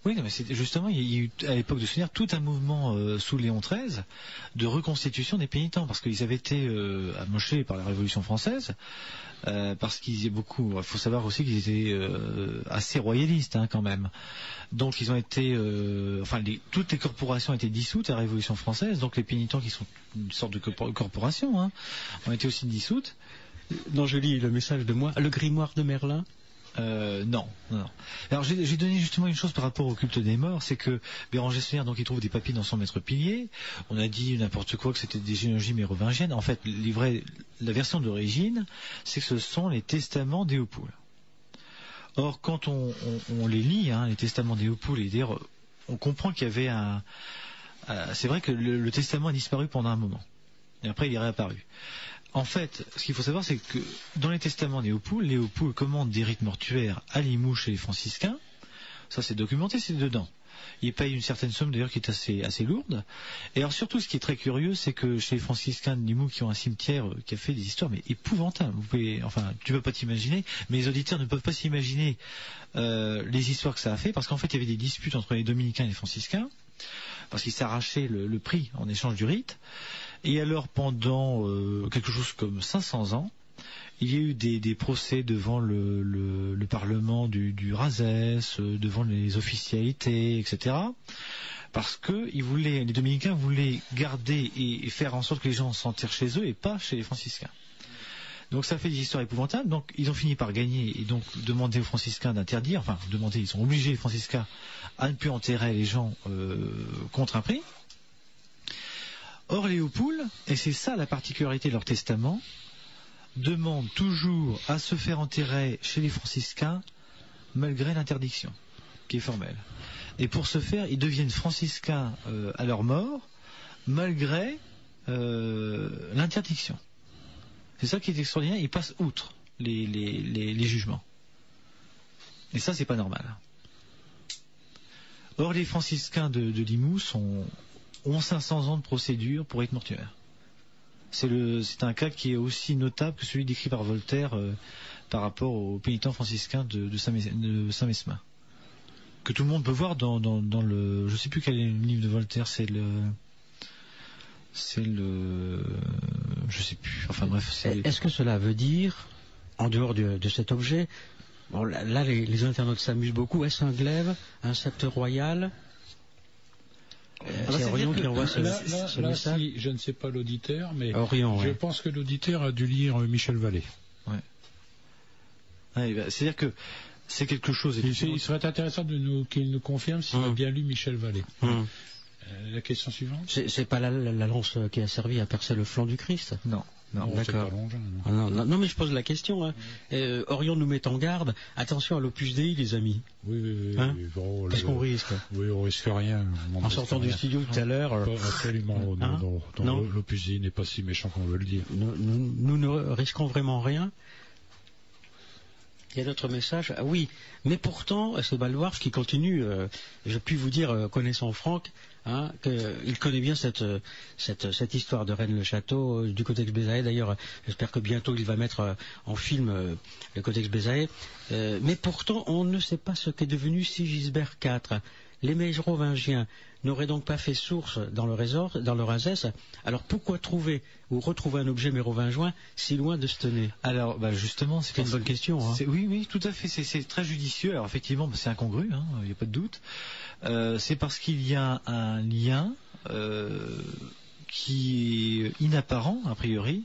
Oui, mais justement, il y a eu à l'époque de Saunière tout un mouvement sous Léon XIII de reconstitution des pénitents, parce qu'ils avaient été amochés par la Révolution française, parce qu'ils étaient beaucoup. Il faut savoir aussi qu'ils étaient assez royalistes, hein, quand même. Donc ils ont été, toutes les corporations ont été dissoutes à la Révolution française, donc les pénitents qui sont une sorte de corporation, hein, ont été aussi dissoutes. Non, je lis le message de moi, le grimoire de Merlin. Non. Alors j'ai donné justement une chose par rapport au culte des morts, c'est que Béranger Saunière, donc il trouve des papiers dans son maître pilier. On a dit n'importe quoi que c'était des généalogies mérovingiennes. En fait, la version d'origine, c'est que ce sont les testaments d'Éopule. Or, quand on les lit, hein, les testaments d'Éopule, et d'ailleurs, on comprend qu'il y avait c'est vrai que le testament a disparu pendant un moment, et après il est réapparu. En fait, ce qu'il faut savoir, c'est que dans les testaments d'Éopule, Léopold commande des rites mortuaires à Limoux chez les franciscains. Ça, c'est documenté, c'est dedans. Il paye une certaine somme, d'ailleurs, qui est assez lourde. Et alors, surtout, ce qui est très curieux, c'est que chez les franciscains de Limoux, qui ont un cimetière qui a fait des histoires, mais épouvantables. Tu peux pas t'imaginer, mais les auditeurs ne peuvent pas s'imaginer les histoires que ça a fait, parce qu'en fait, il y avait des disputes entre les dominicains et les franciscains, parce qu'ils s'arrachaient le prix en échange du rite. Et alors, pendant quelque chose comme 500 ans, il y a eu des procès devant le Parlement du Razès, devant les officialités, etc. Parce que les dominicains voulaient garder et faire en sorte que les gens s'enterrent chez eux et pas chez les franciscains. Donc ça fait des histoires épouvantables. Donc ils ont fini par gagner et donc demander aux franciscains d'interdire, ils sont obligés, les franciscains, à ne plus enterrer les gens contre un prix. Or, Léopold, et c'est ça la particularité de leur testament, demande toujours à se faire enterrer chez les franciscains malgré l'interdiction, qui est formelle. Et pour ce faire, ils deviennent franciscains à leur mort, malgré l'interdiction. C'est ça qui est extraordinaire, ils passent outre les jugements. Et ça, c'est pas normal. Or, les franciscains de Limoux ont 500 ans de procédure pour être mortuaires. C'est un cas qui est aussi notable que celui décrit par Voltaire par rapport aux pénitents franciscains de Saint-Mesmin. Que tout le monde peut voir dans le... Je ne sais plus quel est le livre de Voltaire, c'est le... Je sais plus. Enfin bref. Est-ce que cela veut dire, en dehors de cet objet, bon, là les internautes s'amusent beaucoup, est-ce un glaive, un sceptre royal? C'est Orion qui envoie ce message. Si, je ne sais pas l'auditeur, mais Orion, je pense que l'auditeur a dû lire Michel Vallée. C'est-à-dire que c'est quelque chose. Il serait intéressant qu'il nous confirme s'il a bien lu Michel Vallée. La question suivante. C'est pas la lance qui a servi à percer le flanc du Christ? Non. D'accord. Non, mais je pose la question. Hein. Orion nous met en garde. Attention à l'Opus Dei, les amis. Oui. Hein, qu'est-ce qu'on risque? Oui, on risque rien. En sortant du studio tout à l'heure. Absolument. Non. L'Opus Dei n'est pas si méchant qu'on veut le dire. Nous ne risquons vraiment rien. Il y a d'autres messages. Ah oui, mais pourtant, c'est Balloir qui continue. Je puis vous dire, connaissant Franck, qu'il connaît bien cette histoire de Rennes-le-Château du Codex Bézaé. D'ailleurs, j'espère que bientôt il va mettre en film le Codex Bézaé. Mais pourtant, on ne sait pas ce qu'est devenu Sigisbert IV. Les mérovingiens n'auraient donc pas fait source dans le Razès. Alors pourquoi trouver ou retrouver un objet mérovingien si loin de Stenay? Alors justement, c'est une bonne question. Hein. Oui, tout à fait. C'est très judicieux. Alors effectivement, c'est incongru, il n'y a pas de doute. C'est parce qu'il y a un lien qui est inapparent, a priori,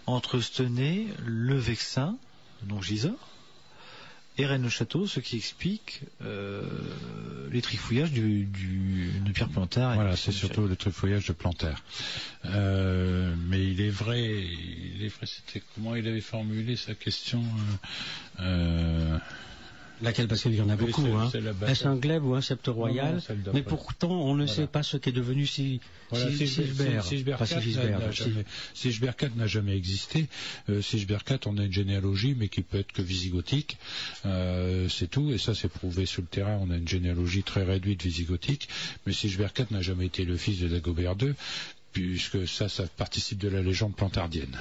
entre Stenay, le Vexin, donc Gisors, et Rennes-le-Château, ce qui explique les trifouillages de Pierre Plantard. Voilà, c'est surtout le trifouillage de Plantard. Mais il est vrai, c'était comment il avait formulé sa question Laquelle? Parce qu'il y en a beaucoup. Est-ce un glaive ou un sceptre royal? Mais pourtant, on ne sait pas ce qu'est devenu Sigisbert. Sigisbert IV n'a jamais existé. Sigisbert IV, on a une généalogie, mais qui peut être que visigothique. C'est tout. Et ça, c'est prouvé sur le terrain. On a une généalogie très réduite visigothique. Mais Sigisbert IV n'a jamais été le fils de Dagobert II. Puisque ça participe de la légende plantardienne.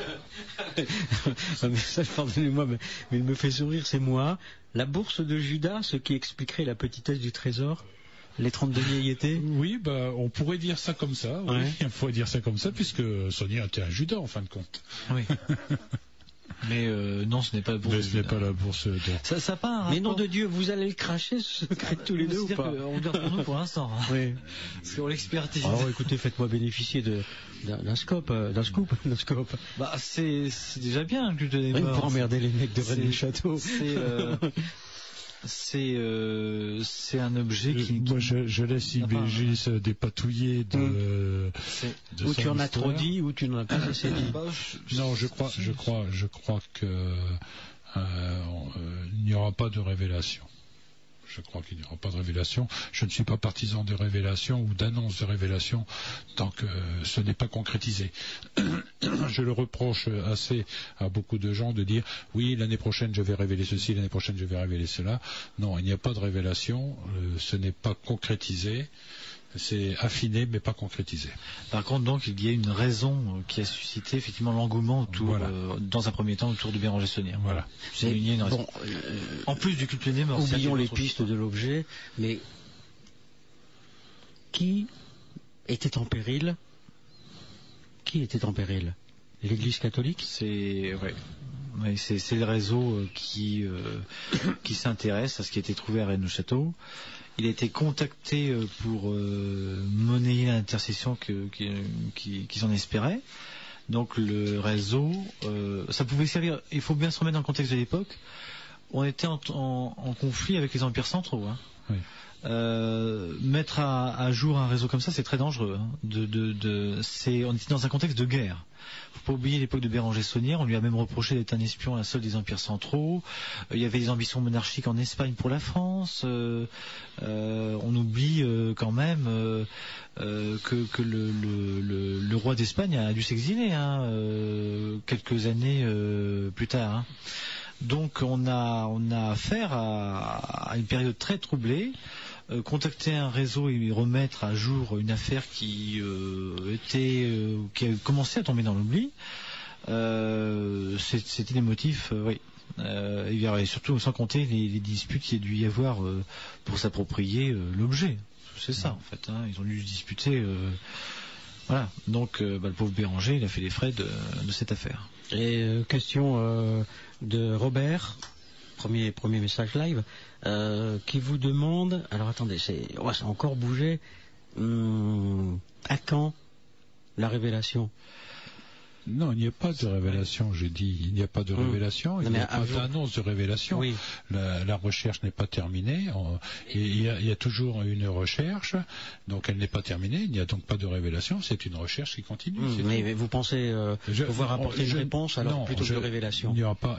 Pardonnez-moi, mais il me fait sourire, c'est moi. La bourse de Judas, ce qui expliquerait la petitesse du trésor, les 30 deniers y étaient? Oui, on pourrait dire ça comme ça. Oui. Ouais. On pourrait dire ça comme ça, puisque Sonia était un Judas, en fin de compte. Oui. Mais non, ce n'est pas la bourse. Mais ce n'est pas la bourse d'or. Ça pas un rapport... Mais nom de Dieu, vous allez le cracher, ce secret tous les deux ou pas? On garde pour nous pour l'instant. Oui. Parce qu'on l'expertise. Alors écoutez, faites-moi bénéficier d'un scoop. C'est déjà bien le culte des morts. Pour emmerder les mecs de Rennes-le-Château. C'est un objet qui... Moi, je laisse Ibégis dépatouiller de ou tu en as trop dit, ou tu n'en as pas assez dit. Non, je crois que il n'y aura pas de révélation. Je crois qu'il n'y aura pas de révélation. Je ne suis pas partisan de révélation ou d'annonce de révélation tant que ce n'est pas concrétisé. Je le reproche assez à beaucoup de gens de dire oui, l'année prochaine je vais révéler ceci, l'année prochaine je vais révéler cela. Non, il n'y a pas de révélation, ce n'est pas concrétisé. C'est affiné mais pas concrétisé. Par contre, donc, il y a une raison qui a suscité effectivement l'engouement autour, dans un premier temps, autour de Béranger Saunière. Voilà. C'est une raison. En plus du culte des morts. Oublions les pistes de l'objet, mais qui était en péril? L'Église catholique? C'est le réseau qui s'intéresse à ce qui a été trouvé à Rennes-le-Château. Il a été contacté pour monnayer l'intercession qu'ils en espéraient. Donc le réseau, ça pouvait servir. Il faut bien se remettre dans le contexte de l'époque. On était en conflit avec les empires centraux. Oui. Mettre à jour un réseau comme ça, c'est très dangereux. On était dans un contexte de guerre. Faut pas oublier l'époque de Béranger Saunière. On lui a même reproché d'être un espion à la solde des empires centraux. Il y avait des ambitions monarchiques en Espagne pour la France. On oublie quand même que le roi d'Espagne a dû s'exiler quelques années plus tard. Donc on a affaire à une période très troublée. Contacter un réseau et remettre à jour une affaire qui a commencé à tomber dans l'oubli, c'était des motifs, oui. Et surtout sans compter les disputes qu'il y a dû y avoir pour s'approprier l'objet. C'est ça en fait. Ils ont dû se disputer. Voilà. Donc le pauvre Béranger, il a fait les frais de cette affaire. Et question de Robert. Premier message live qui vous demande. Alors attendez, ça a encore bougé. À quand la révélation? Non, il n'y a pas de révélation, j'ai dit. Il n'y a pas de révélation, il n'y a pas d'annonce de révélation. Oui. La recherche n'est pas terminée. Il y a toujours une recherche, donc elle n'est pas terminée. Il n'y a donc pas de révélation. C'est une recherche qui continue. Mais vous pensez pouvoir apporter une réponse alors plutôt que de révélation? Il n'y a pas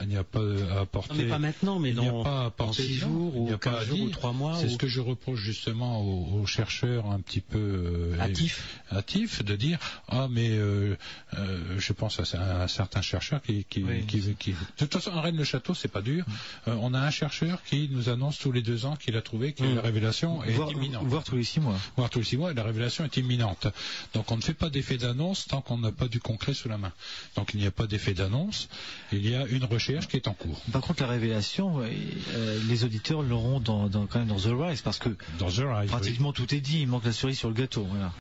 à apporter. Non, mais pas maintenant, mais dans 6 jours ou 15 jours ou 3 mois. C'est ce que je reproche justement aux chercheurs un petit peu hâtifs de dire je pense à un certain chercheur qui de toute façon, en Rennes-le-Château, c'est pas dur. On a un chercheur qui nous annonce tous les 2 ans qu'il a trouvé que la révélation est imminente. Voire tous les 6 mois. Voire tous les 6 mois, et la révélation est imminente. Donc on ne fait pas d'effet d'annonce tant qu'on n'a pas du concret sous la main. Donc il n'y a pas d'effet d'annonce, il y a une recherche qui est en cours. Par contre, la révélation, les auditeurs l'auront quand même dans The Rise, parce que dans The Rise, pratiquement tout est dit, il manque la cerise sur le gâteau. Voilà.